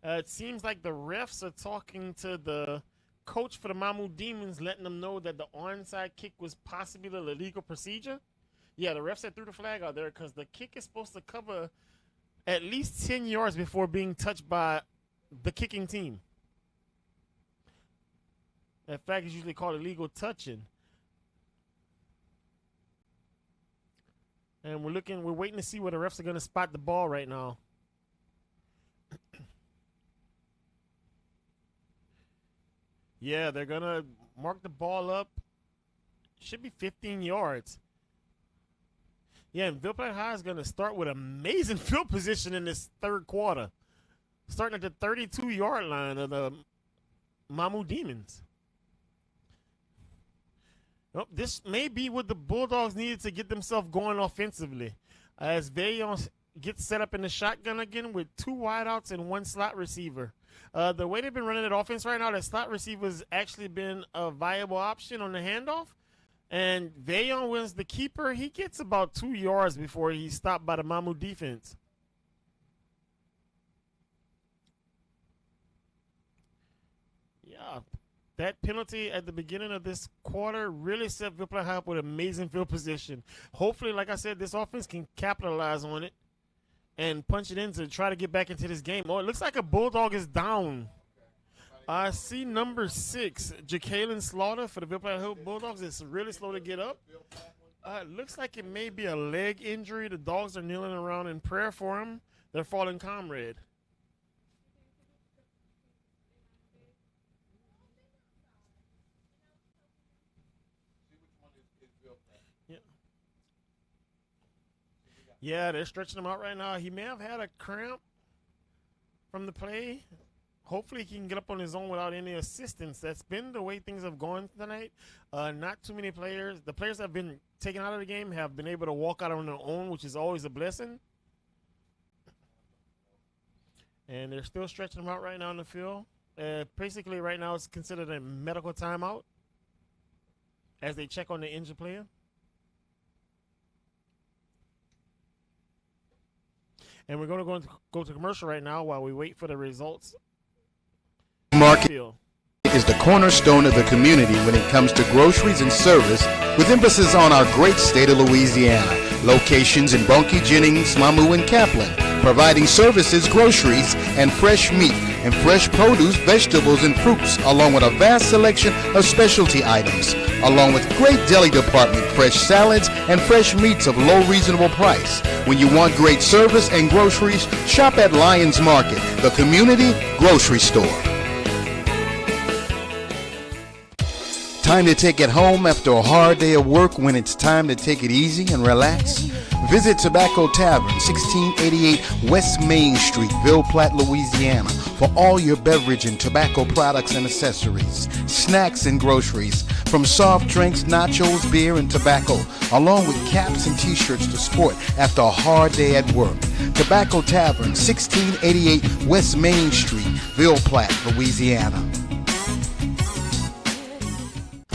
It seems like the refs are talking to the coach for the Mamou Demons, letting them know that the onside kick was possibly the illegal procedure. Yeah, the refs had threw the flag out there because the kick is supposed to cover at least 10 yards before being touched by the kicking team. That flag is usually called illegal touching. And we're waiting to see where the refs are going to spot the ball right now. Yeah, they're going to mark the ball up. Should be 15 yards. Yeah, and Ville Platte High is going to start with amazing field position in this third quarter, starting at the 32-yard line of the Mamou Demons. Oh, this may be what the Bulldogs needed to get themselves going offensively, as Veillon gets set up in the shotgun again with 2 wideouts and 1 slot receiver. The way they've been running that offense right now, that slot receiver has actually been a viable option on the handoff. And Veillon wins the keeper. He gets about 2 yards before he's stopped by the Mamou defense. Yeah, that penalty at the beginning of this quarter really set Ville Platte High up with amazing field position. Hopefully, like I said, this offense can capitalize on it and punch it in to try to get back into this game. Oh, it looks like a Bulldog is down. I see number 6, Jacqueline Slaughter for the Ville Platte Bulldogs. It's really slow to get up. It looks like it may be a leg injury. The Dogs are kneeling around in prayer for him. Their fallen comrade. Yeah, they're stretching him out right now. He may have had a cramp from the play. Hopefully he can get up on his own without any assistance. That's been the way things have gone tonight. Not too many players. The players that have been taken out of the game have been able to walk out on their own, which is always a blessing. And they're still stretching him out right now in the field. Basically, right now it's considered a medical timeout as they check on the injured player. And we're going to go to commercial right now while we wait for the results. Market is the cornerstone of the community when it comes to groceries and service, with emphasis on our great state of Louisiana. Locations in Bunkie, Jennings, Mamou, and Kaplan, providing services, groceries, and fresh meat, and fresh produce, vegetables, and fruits, along with a vast selection of specialty items. along with great deli department, fresh salads, and fresh meats of low reasonable price. When you want great service and groceries, shop at Lions Market, the community grocery store. Time to take it home after a hard day of work when it's time to take it easy and relax? Visit Tobacco Tavern, 1688 West Main Street, Ville Platte, Louisiana, for all your beverage and tobacco products and accessories, snacks and groceries, from soft drinks, nachos, beer, and tobacco, along with caps and t-shirts to sport after a hard day at work. Tobacco Tavern, 1688 West Main Street, Ville Platte, Louisiana.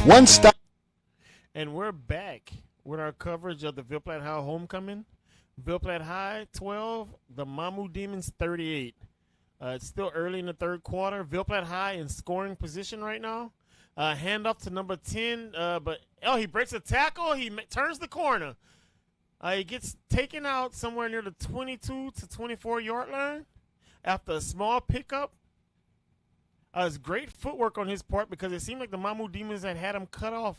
One stop. And we're back with our coverage of the Ville Platte High homecoming. Ville Platte High 12, the Mamou Demons 38. It's still early in the third quarter. Ville Platte High in scoring position right now. Handoff to number 10, but he breaks a tackle. He turns the corner. He gets taken out somewhere near the 22 to 24 yard line after a small pickup. It's great footwork on his part because it seemed like the Mamou Demons had him cut off.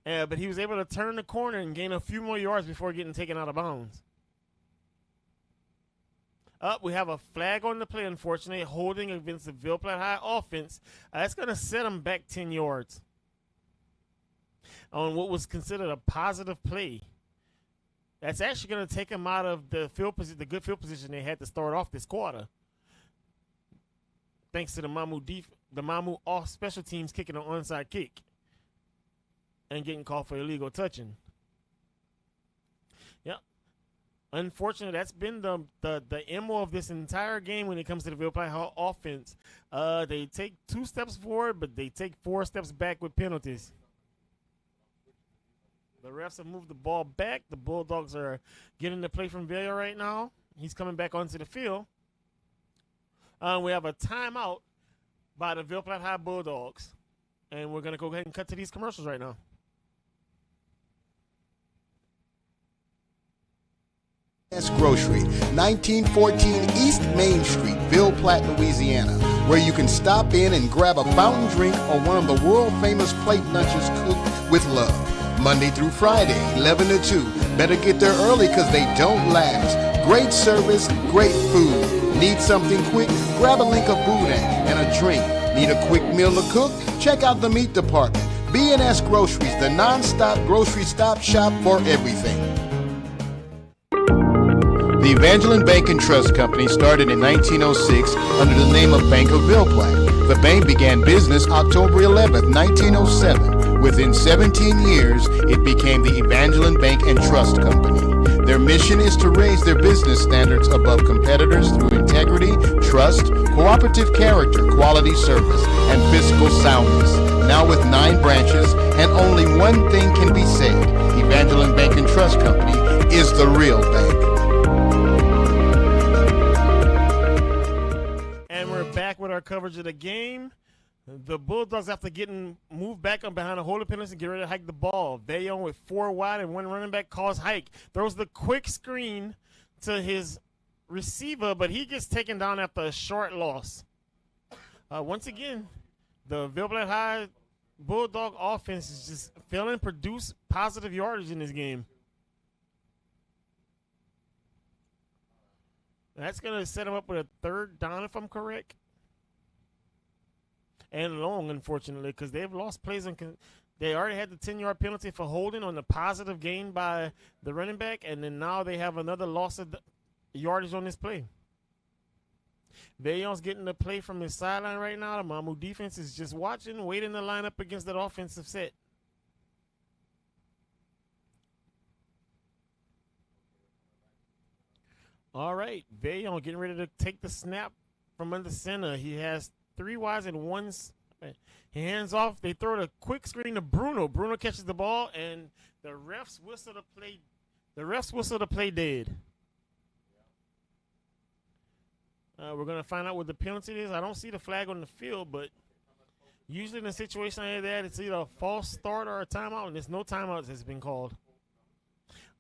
But he was able to turn the corner and gain a few more yards before getting taken out of bounds. We have a flag on the play, unfortunately, holding against the Ville Platte High offense. That's going to set him back 10 yards on what was considered a positive play. That's actually going to take him out of the good field position they had to start off this quarter. Thanks to the Mamou off special teams kicking an onside kick and getting called for illegal touching. Yep. Unfortunately, that's been the MO of this entire game when it comes to the Ville Platte High offense. They take 2 steps forward, but they take 4 steps back with penalties. The refs have moved the ball back. The Bulldogs are getting the play from Ville right now. He's coming back onto the field. We have a timeout by the Ville Platte High Bulldogs. And we're going to go ahead and cut to these commercials right now. Grocery, 1914 East Main Street, Ville Platte, Louisiana, where you can stop in and grab a fountain drink or one of the world-famous plate lunches cooked with love. Monday through Friday, 11 to 2. Better get there early because they don't last. Great service, great food. Need something quick? Grab a link of boudin and a drink. Need a quick meal to cook? Check out the meat department. B&S Groceries, the non-stop grocery stop shop for everything. The Evangeline Bank and Trust Company started in 1906 under the name of Bank of Ville Platte. The bank began business October 11, 1907. Within 17 years, it became the Evangeline Bank and Trust Company. Their mission is to raise their business standards above competitors through integrity, trust, cooperative character, quality service, and fiscal soundness. Now with 9 branches, and only one thing can be said: Evangeline Bank and Trust Company is the real bank. And we're back with our coverage of the game. The Bulldogs, after getting moved back on behind a holding penalty and get ready to hike the ball. Vaillon with 4 wide and 1 running back calls hike. Throws the quick screen to his receiver, but he gets taken down after a short loss. Once again, the Ville Platte High Bulldog offense is just failing to produce positive yardage in this game. That's going to set him up with a 3rd down, if I'm correct. And long, unfortunately, because they've lost plays. They already had the 10-yard penalty for holding on the positive gain by the running back, and then now they have another loss of yardage on this play. Vaillon's getting the play from his sideline right now. The Mamou defense is just watching, waiting to line up against that offensive set. All right, Vaillon getting ready to take the snap from under center. He has 3 wides and 1. He hands off. They throw the quick screen to Bruno. Bruno catches the ball, and the refs whistle to play. The refs whistle to play dead. We're gonna find out what the penalty is. I don't see the flag on the field, but usually in a situation like that, it's either a false start or a timeout, and there's no timeouts that's been called.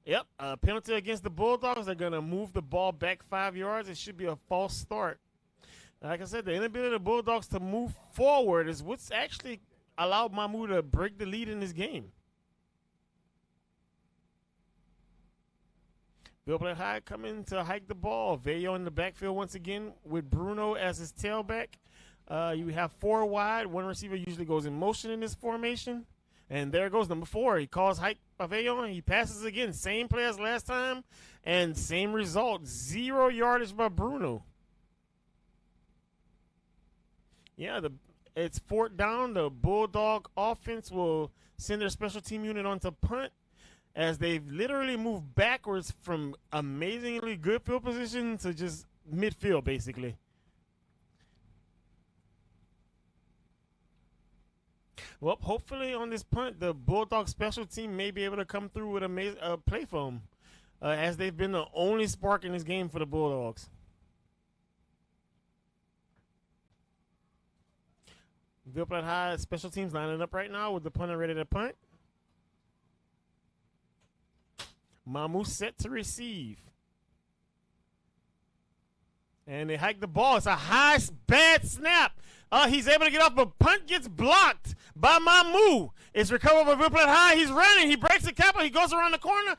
Yep, penalty against the Bulldogs. They're gonna move the ball back 5 yards. It should be a false start. Like I said, the inability of the Bulldogs to move forward is what's actually allowed Mamou to break the lead in this game. Ville Platte High coming to hike the ball. Vayo in the backfield once again with Bruno as his tailback. You have 4 wide. One receiver usually goes in motion in this formation. And there goes number 4. He calls hike Vayo. He passes again. Same play as last time. And same result. 0 yardage by Bruno. Yeah, it's 4th down. The Bulldog offense will send their special team unit onto punt, as they've literally moved backwards from amazingly good field position to just midfield, basically. Well, hopefully on this punt, the Bulldog special team may be able to come through with a play for them, as they've been the only spark in this game for the Bulldogs. Ville Platte High special teams lining up right now with the punter ready to punt. Mamou set to receive. And they hike the ball. It's a high, bad snap. He's able to get off, but punt gets blocked by Mamou. It's recovered by Ville Platte High. He's running. He breaks the tackle. He goes around the corner.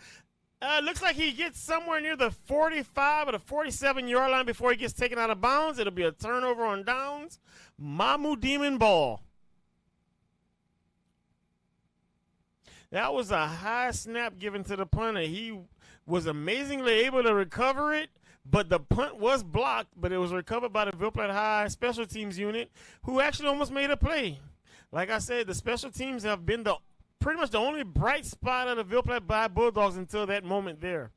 Looks like he gets somewhere near the 45 or the 47-yard line before he gets taken out of bounds. It'll be a turnover on downs. Mamou Demon ball. That was a high snap given to the punter. He was amazingly able to recover it, but the punt was blocked, but it was recovered by the Ville Platte High special teams unit, who actually almost made a play. Like I said, the special teams have been pretty much the only bright spot of the Ville Platte High Bulldogs until that moment there.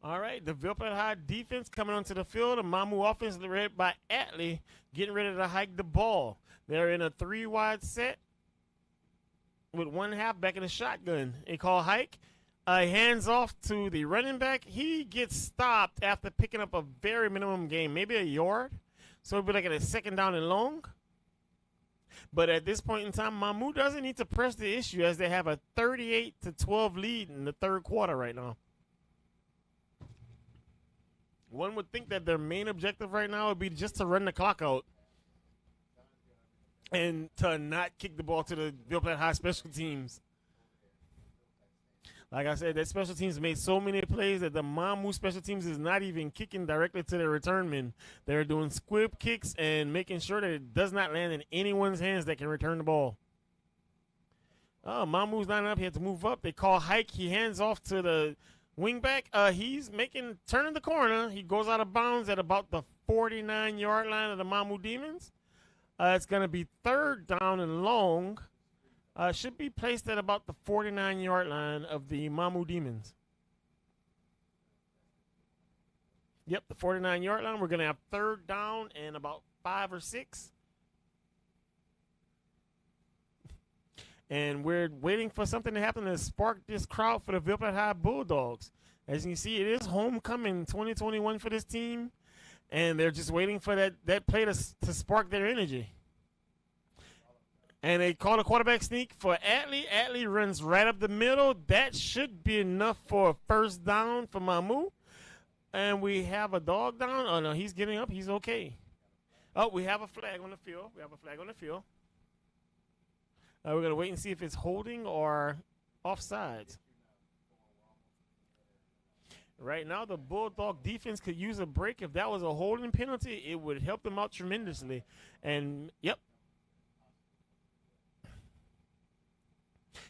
All right, the Ville Platte High defense coming onto the field. The Mamou offense led by Atlee getting ready to hike the ball. They're in a 3-wide set with 1 halfback in a shotgun. They call hike. Hands off to the running back. He gets stopped after picking up a very minimum gain, maybe a yard. So it'll be like at a 2nd down and long. But at this point in time, Mamou doesn't need to press the issue, as they have a 38-12 lead in the 3rd quarter right now. One would think that their main objective right now would be just to run the clock out and to not kick the ball to the Ville Platte High special teams. Like I said, that special teams made so many plays that the Mamou special teams is not even kicking directly to their return men. They're doing squib kicks and making sure that it does not land in anyone's hands that can return the ball. Mamou's lining up. He had to move up. They call hike. He hands off to the wingback. He's turning the corner. He goes out of bounds at about the 49-yard line of the Mamou Demons. It's going to be 3rd down and long. Should be placed at about the 49-yard line of the Mamou Demons. Yep, the 49-yard line. We're going to have 3rd down and about 5 or 6. And we're waiting for something to happen to spark this crowd for the Ville Platte High Bulldogs. As you can see, it is homecoming 2021 for this team, and they're just waiting for that play to spark their energy. And they call a quarterback sneak for Atlee. Atlee runs right up the middle. That should be enough for a 1st down for Mamou. And we have a dog down. Oh, no, he's getting up. He's okay. Oh, we have a flag on the field. We're going to wait and see if it's holding or offsides. Right now, the Bulldog defense could use a break. If that was a holding penalty, it would help them out tremendously. And, yep.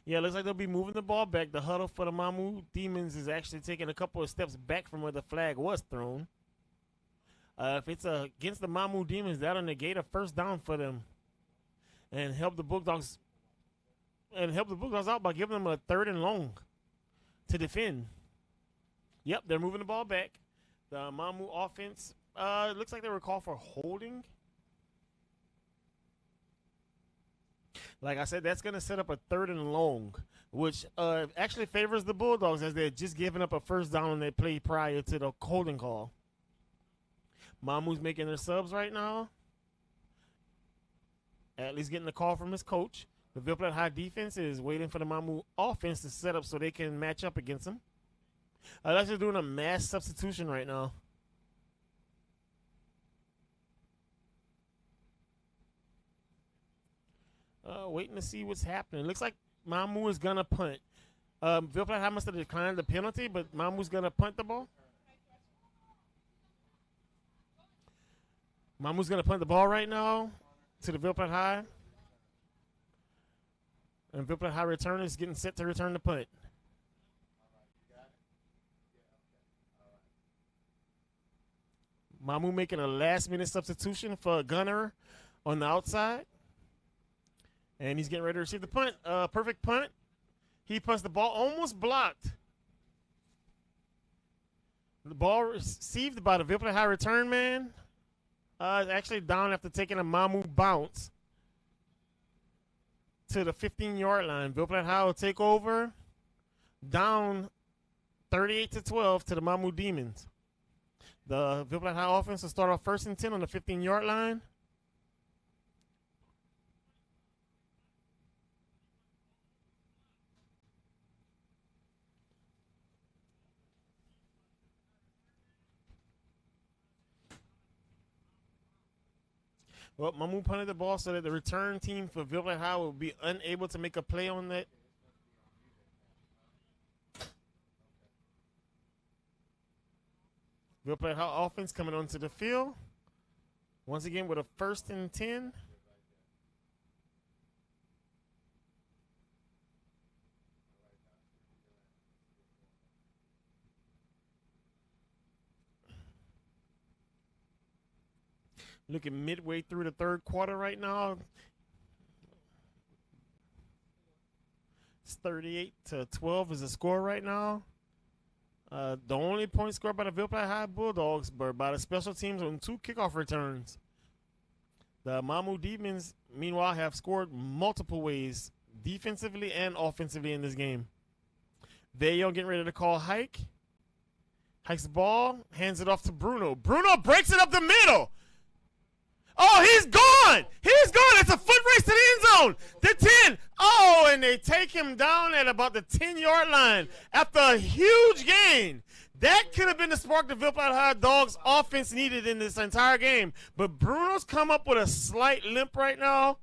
Yeah, it looks like they'll be moving the ball back. The huddle for the Mamou Demons is actually taking a couple of steps back from where the flag was thrown. If it's against the Mamou Demons, that'll negate a 1st down for them and help the Bulldogs out by giving them a 3rd and long to defend. Yep, they're moving the ball back. The Mamou offense, looks like they were called for holding. Like I said, that's going to set up a 3rd and long, which actually favors the Bulldogs, as they're just giving up a 1st down on their play prior to the holding call. Mamou's making their subs right now. Atlee's getting a call from his coach. The Ville Platte High defense is waiting for the Mamou offense to set up so they can match up against them. They're just doing a mass substitution right now. Waiting to see what's happening. Looks like Mamou is gonna punt. Ville Platte must have declined the penalty, but Mamou's gonna punt the ball. Mamou's gonna punt the ball right now to the Ville Platte High. And Ville Platte High return is getting set to return the punt. Mamou making a last-minute substitution for a gunner on the outside. And he's getting ready to receive the punt. Perfect punt. He punts the ball, almost blocked. The ball received by the Ville Platte High return man. Actually down after taking a Mamou bounce to the 15-yard line. Ville Platte High will take over, down 38-12 to the Mamou Demons. The Ville Platte High offense will start off 1st and 10 on the 15-yard line. Well, Mamou punted the ball so that the return team for Ville Platte High will be unable to make a play on that. Ville Platte High offense coming onto the field. Once again with a 1st and 10. Looking midway through the 3rd quarter right now. It's 38-12 is the score right now. The only point scored by the Ville Platte High Bulldogs, but by the special teams on 2 kickoff returns. The Mamou Demons, meanwhile, have scored multiple ways, defensively and offensively in this game. Veillon getting ready to call hike. Hikes the ball, hands it off to Bruno. Bruno breaks it up the middle. Oh, he's gone! He's gone! It's a foot race to the end zone! The 10! Oh, and they take him down at about the 10-yard line after a huge gain. That could have been the spark the Ville Platte High Dogs offense needed in this entire game. But Bruno's come up with a slight limp right now.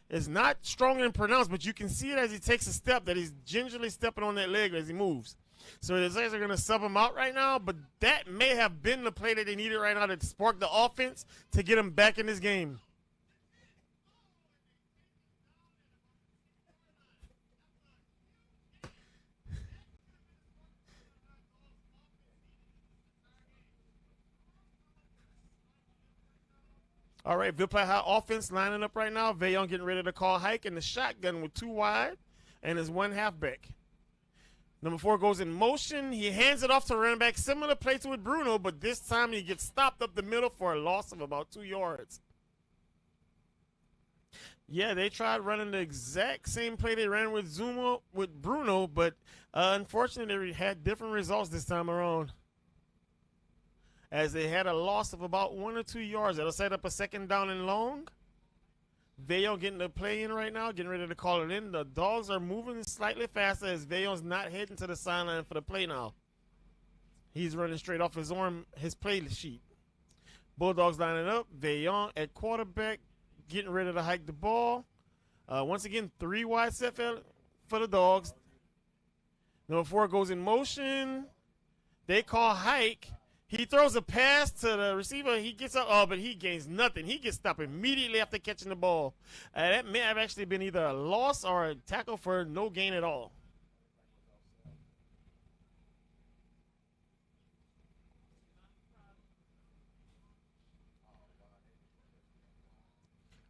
It's not strong and pronounced, but you can see it as he takes a step that he's gingerly stepping on that leg as he moves. So the Zayas are going to sub him out right now, but that may have been the play that they needed right now to spark the offense to get him back in this game. All right, Ville Platte High offense lining up right now. Veillon getting ready to call hike in the shotgun with 2 wide and his 1 halfback. Number 4 goes in motion. He hands it off to running back. Similar play to with Bruno, but this time he gets stopped up the middle for a loss of about 2 yards. Yeah, they tried running the exact same play they ran with Bruno, but unfortunately they had different results this time around. As they had a loss of about 1 or 2 yards. That'll set up a 2nd down and long. Veillon getting the play in right now, getting ready to call it in. The Dogs are moving slightly faster as Veillon's not heading to the sideline for the play now. He's running straight off his arm, his play sheet. Bulldogs lining up. Veillon at quarterback, getting ready to hike the ball. Once again, 3 wide set for the Dogs. Number 4 goes in motion. They call hike. He throws a pass to the receiver. He gets up, but he gains nothing. He gets stopped immediately after catching the ball. That may have actually been either a loss or a tackle for no gain at all.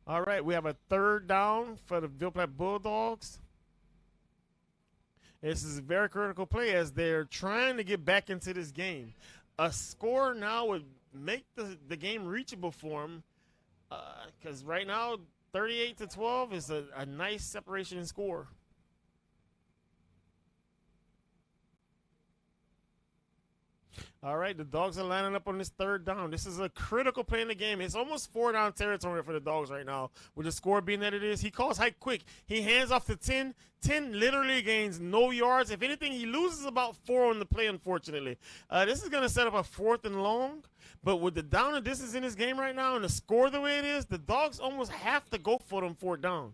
All right, we have a 3rd down for the Ville Platte Bulldogs. This is a very critical play as they're trying to get back into this game. A score now would make the game reachable for them because right now 38-12 is a nice separation in score. All right, the Dogs are lining up on this third down. This is a critical play in the game. It's almost 4-down territory for the Dogs right now, with the score being that it is. He calls hike quick. He hands off to 10. 10 literally gains no yards. If anything, he loses about 4 on the play, unfortunately. This is going to set up a 4th and long, but with the down and distance in this game right now and the score the way it is, the Dogs almost have to go for them 4th down.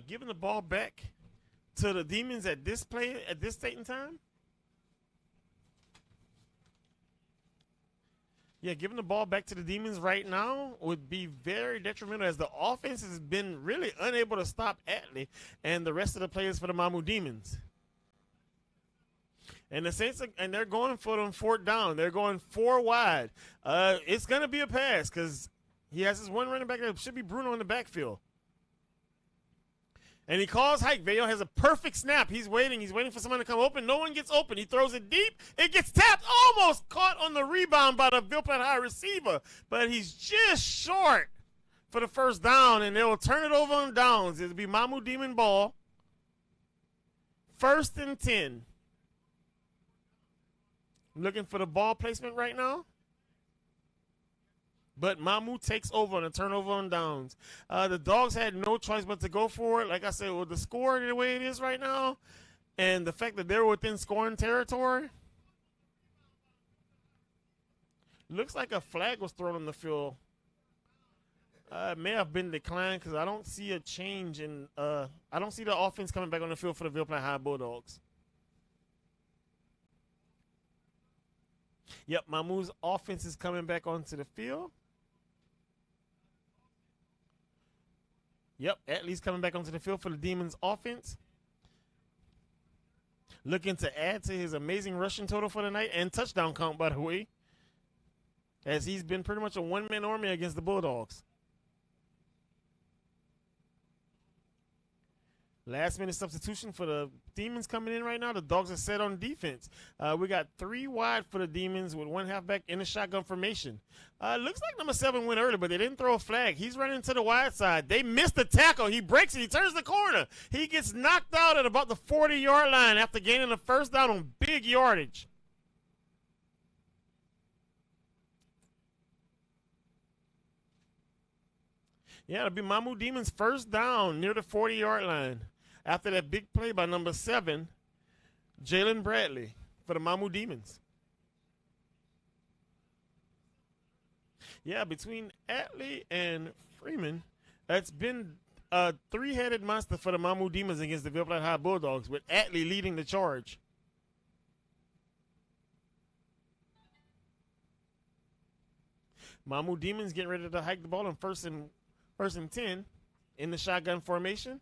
Giving the ball back to the Demons at this play, at this date and time. Yeah, giving the ball back to the Demons right now would be very detrimental, as the offense has been really unable to stop Atlee and the rest of the players for the Mamou Demons. And the Saints, and they're going for them 4th down. They're going 4 wide. It's going to be a pass because he has his one running back that should be Bruno in the backfield. And he calls hike. Vail has a perfect snap. He's waiting. He's waiting for someone to come open. No one gets open. He throws it deep. It gets tapped. Almost caught on the rebound by the Ville Platte High receiver. But he's just short for the 1st down. And they will turn it over on downs. It'll be Mamou Demon ball. 1st and 10. Looking for the ball placement right now. But Mamou takes over on a turnover on downs. The Dogs had no choice but to go for it. Like I said, with the score the way it is right now, and the fact that they're within scoring territory, looks like a flag was thrown on the field. It may have been declined because I don't see a change in. I don't see the offense coming back on the field for the Ville Platte High Bulldogs. Yep, Mamou's offense is coming back onto the field. Yep, Atlee's coming back onto the field for the Demons offense. Looking to add to his amazing rushing total for the night and touchdown count, by the way, as he's been pretty much a one-man army against the Bulldogs. Last-minute substitution for the Demons coming in right now. The Dogs are set on defense. We got 3 wide for the Demons with 1 halfback in the shotgun formation. Looks like number 7 went early, but they didn't throw a flag. He's running to the wide side. They missed the tackle. He breaks it. He turns the corner. He gets knocked out at about the 40-yard line after gaining the 1st down on big yardage. Yeah, it'll be Mamou Demons' 1st down near the 40-yard line. After that big play by number 7, Jalen Bradley for the Mamou Demons. Yeah, between Atlee and Freeman, that's been a 3-headed monster for the Mamou Demons against the Ville Platte High Bulldogs, with Atlee leading the charge. Mamou Demons getting ready to hike the ball on first and 10 in the shotgun formation.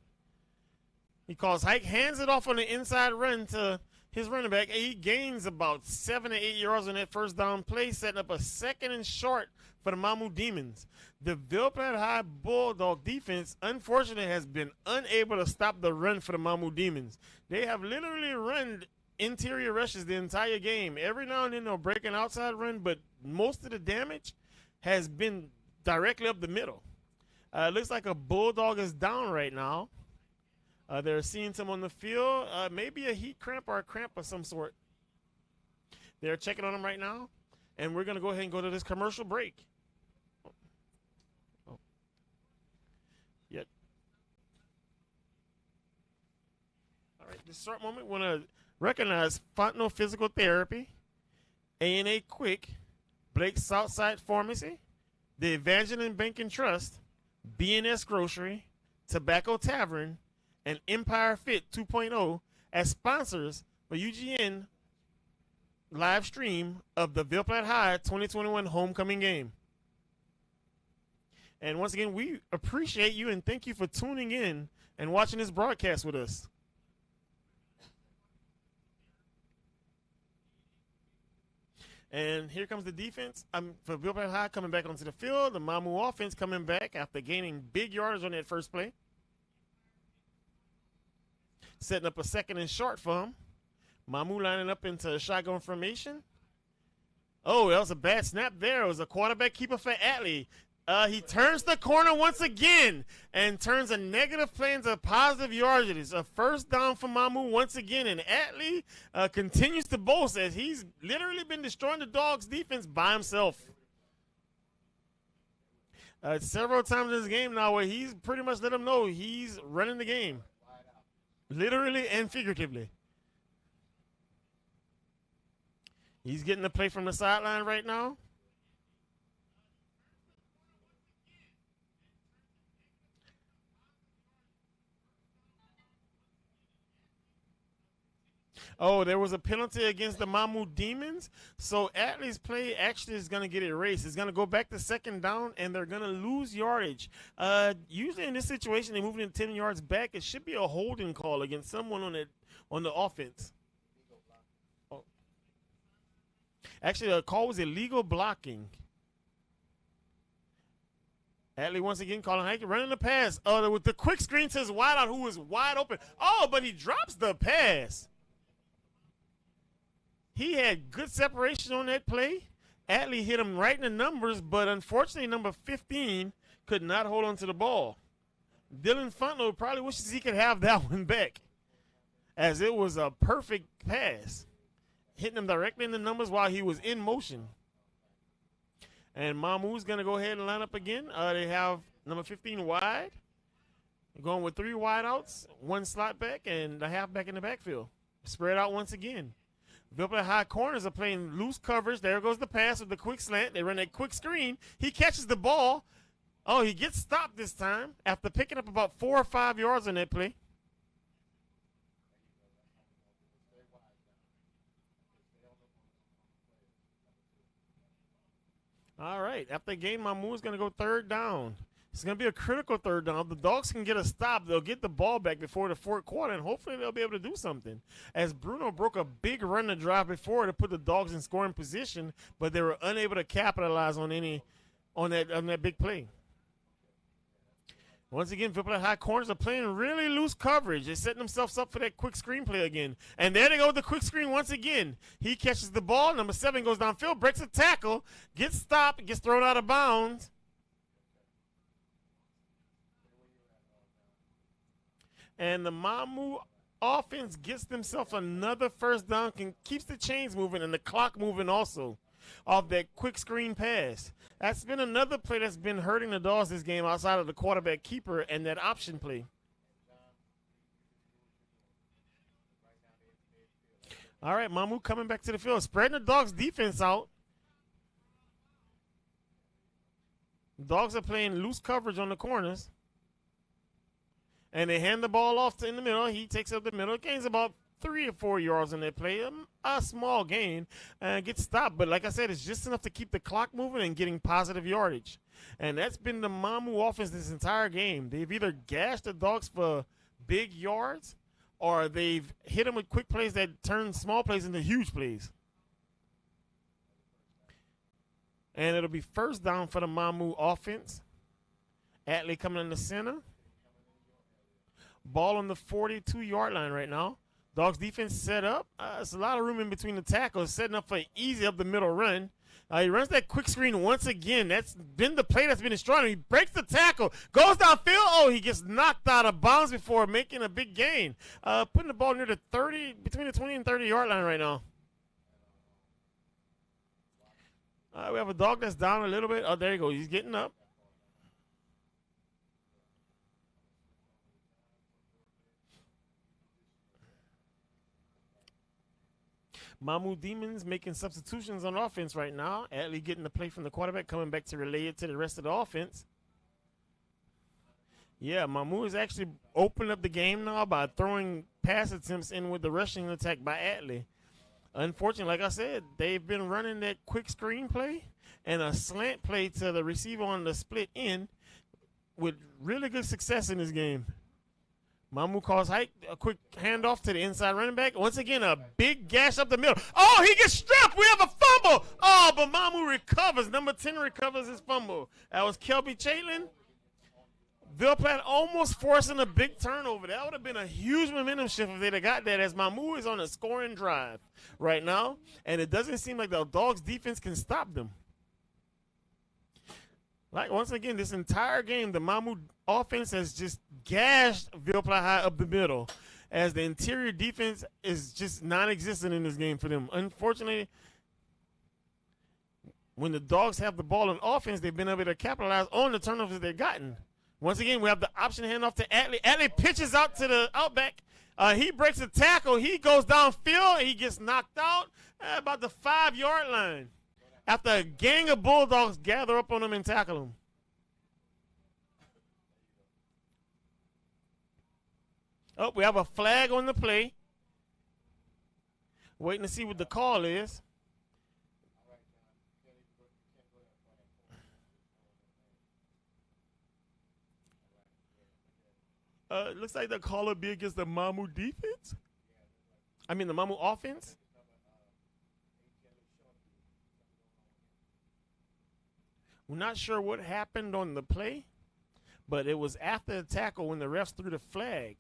He calls hike, hands it off on the inside run to his running back. He gains about 7 to 8 yards on that 1st down play, setting up a 2nd and short for the Mamou Demons. The Ville Platte High Bulldog defense, unfortunately, has been unable to stop the run for the Mamou Demons. They have literally run interior rushes the entire game. Every now and then they'll break an outside run, but most of the damage has been directly up the middle. Looks like a Bulldog is down right now. They're seeing some on the field, maybe a heat cramp or a cramp of some sort. They're checking on him right now, and we're going to go ahead and go to this commercial break. Oh. Yep. All right, this short moment, we want to recognize Fontenot Physical Therapy, A&A Quick, Blake's Southside Pharmacy, the Evangeline Bank and Trust, B&S Grocery, Tobacco Tavern, and Empire Fit 2.0 as sponsors for UGN live stream of the Ville Platte High 2021 homecoming game. And once again, we appreciate you and thank you for tuning in and watching this broadcast with us. And here comes the defense for Ville Platte High coming back onto the field. The Mamou offense coming back after gaining big yardage on that first play. Setting up a 2nd and short for him. Mamou lining up into a shotgun formation. Oh, that was a bad snap there. It was a quarterback keeper for Atlee. He turns the corner once again and turns a negative play into a positive yardage. It's a first down for Mamou once again, and Atlee continues to boast as he's literally been destroying the Dogs' defense by himself. Several times in this game now where he's pretty much let them know he's running the game, literally and figuratively. He's getting the play from the sideline right now. Oh, there was a penalty against the Mamou Demons. So Atlee's play actually is going to get erased. It's going to go back to second down, and they're going to lose yardage. Usually in this situation, they're moving in 10 yards back. It should be a holding call against someone on the offense. Oh. Actually, the call was illegal blocking. Atlee once again calling hike, running the pass. With the quick screen to his wideout, who was wide open. Oh, but he drops the pass. He had good separation on that play. Atlee hit him right in the numbers, but unfortunately, number 15 could not hold on to the ball. Dylan Funtlow probably wishes he could have that one back, as it was a perfect pass, hitting him directly in the numbers while he was in motion. And Mamou's going to go ahead and line up again. They have number 15 wide, going with 3 wideouts, 1 slot back, and a halfback in the backfield. Spread out once again. Ville Platte high corners are playing loose coverage. There goes the pass with the quick slant. They run that quick screen. He catches the ball. Oh, he gets stopped this time after picking up about 4 or 5 yards on that play. All right. After the game, Mamou is going to go third down. It's going to be a critical third down. If the Dogs can get a stop, they'll get the ball back before the fourth quarter, and hopefully they'll be able to do something. As Bruno broke a big run to drive before to put the Dogs in scoring position, but they were unable to capitalize on that big play. Once again, Ville Platte high corners are playing really loose coverage. They're setting themselves up for that quick screen play again. And there they go with the quick screen once again. He catches the ball. Number 7 goes downfield, breaks a tackle, gets stopped, gets thrown out of bounds. And the Mamou offense gets themselves another first down, keeps the chains moving and the clock moving also off that quick screen pass. That's been another play that's been hurting the Dogs this game outside of the quarterback keeper and that option play. All right, Mamou coming back to the field, spreading the Dogs defense out. Dogs are playing loose coverage on the corners. And they hand the ball off in the middle. He takes up the middle. Gains about 3 or 4 yards in that play. A small gain. And gets stopped. But like I said, it's just enough to keep the clock moving and getting positive yardage. And that's been the Mamou offense this entire game. They've either gashed the Dogs for big yards or they've hit them with quick plays that turn small plays into huge plays. And it'll be first down for the Mamou offense. Atlee coming in the center. Ball on the 42-yard line right now. Dogs defense set up. There's a lot of room in between the tackles, setting up for an easy up the middle run. He runs that quick screen once again. That's been the play that's been destroying him. He breaks the tackle, goes downfield. Oh, he gets knocked out of bounds before making a big gain. Putting the ball near the 30, between the 20 and 30-yard line right now. We have a dog that's down a little bit. Oh, there you go. He's getting up. Mamou Demons making substitutions on offense right now. Atlee getting the play from the quarterback, coming back to relay it to the rest of the offense. Yeah, Mamou has actually opened up the game now by throwing pass attempts in with the rushing attack by Atlee. Unfortunately, like I said, they've been running that quick screen play and a slant play to the receiver on the split end with really good success in this game. Mamou calls hike, a quick handoff to the inside running back. Once again, a big gash up the middle. Oh, he gets stripped. We have a fumble. Oh, but Mamou recovers. Number 10 recovers his fumble. That was Kelby Chaitlin. Ville Platte almost forcing a big turnover. That would have been a huge momentum shift if they'd have got that, as Mamou is on a scoring drive right now, and it doesn't seem like the Dogs' defense can stop them. Like, once again, this entire game, the Mamou offense has just gashed Ville Platte High up the middle, as the interior defense is just non-existent in this game for them. Unfortunately, when the Dogs have the ball in offense, they've been able to capitalize on the turnovers they've gotten. Once again, we have the option handoff to Atlee. Atlee pitches out to the outback. He breaks a tackle. He goes downfield. He gets knocked out at about the 5-yard line after a gang of Bulldogs gather up on him and tackle him. Oh, we have a flag on the play. Waiting to see what the call is. It looks like the call will be against the Mamou defense. I mean, the Mamou offense. We're not sure what happened on the play, but it was after the tackle when the refs threw the flag.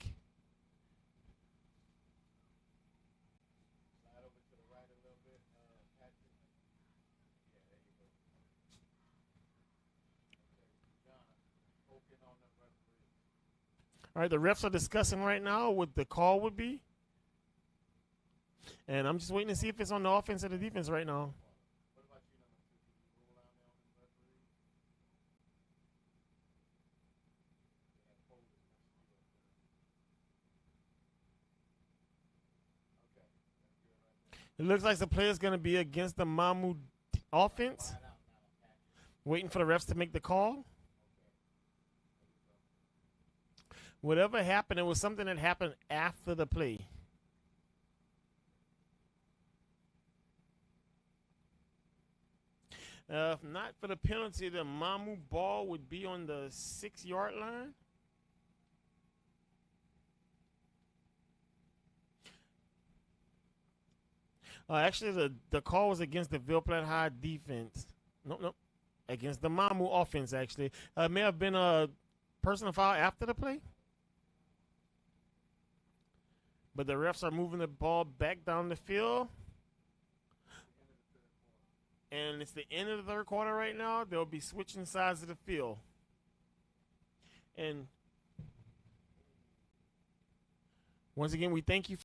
All right, the refs are discussing right now what the call would be. And I'm just waiting to see if it's on the offense or the defense right now. It looks like the play is going to be against the Mamou offense. Waiting for the refs to make the call. Whatever happened, it was something that happened after the play. If not for the penalty, the Mamou ball would be on the 6-yard line. Actually, the call was against the Ville Platte High defense. Nope. Against the Mamou offense, actually. May have been a personal foul after the play. But the refs are moving the ball back down the field. And it's the end of the third quarter right now. They'll be switching sides of the field. And once again, we thank you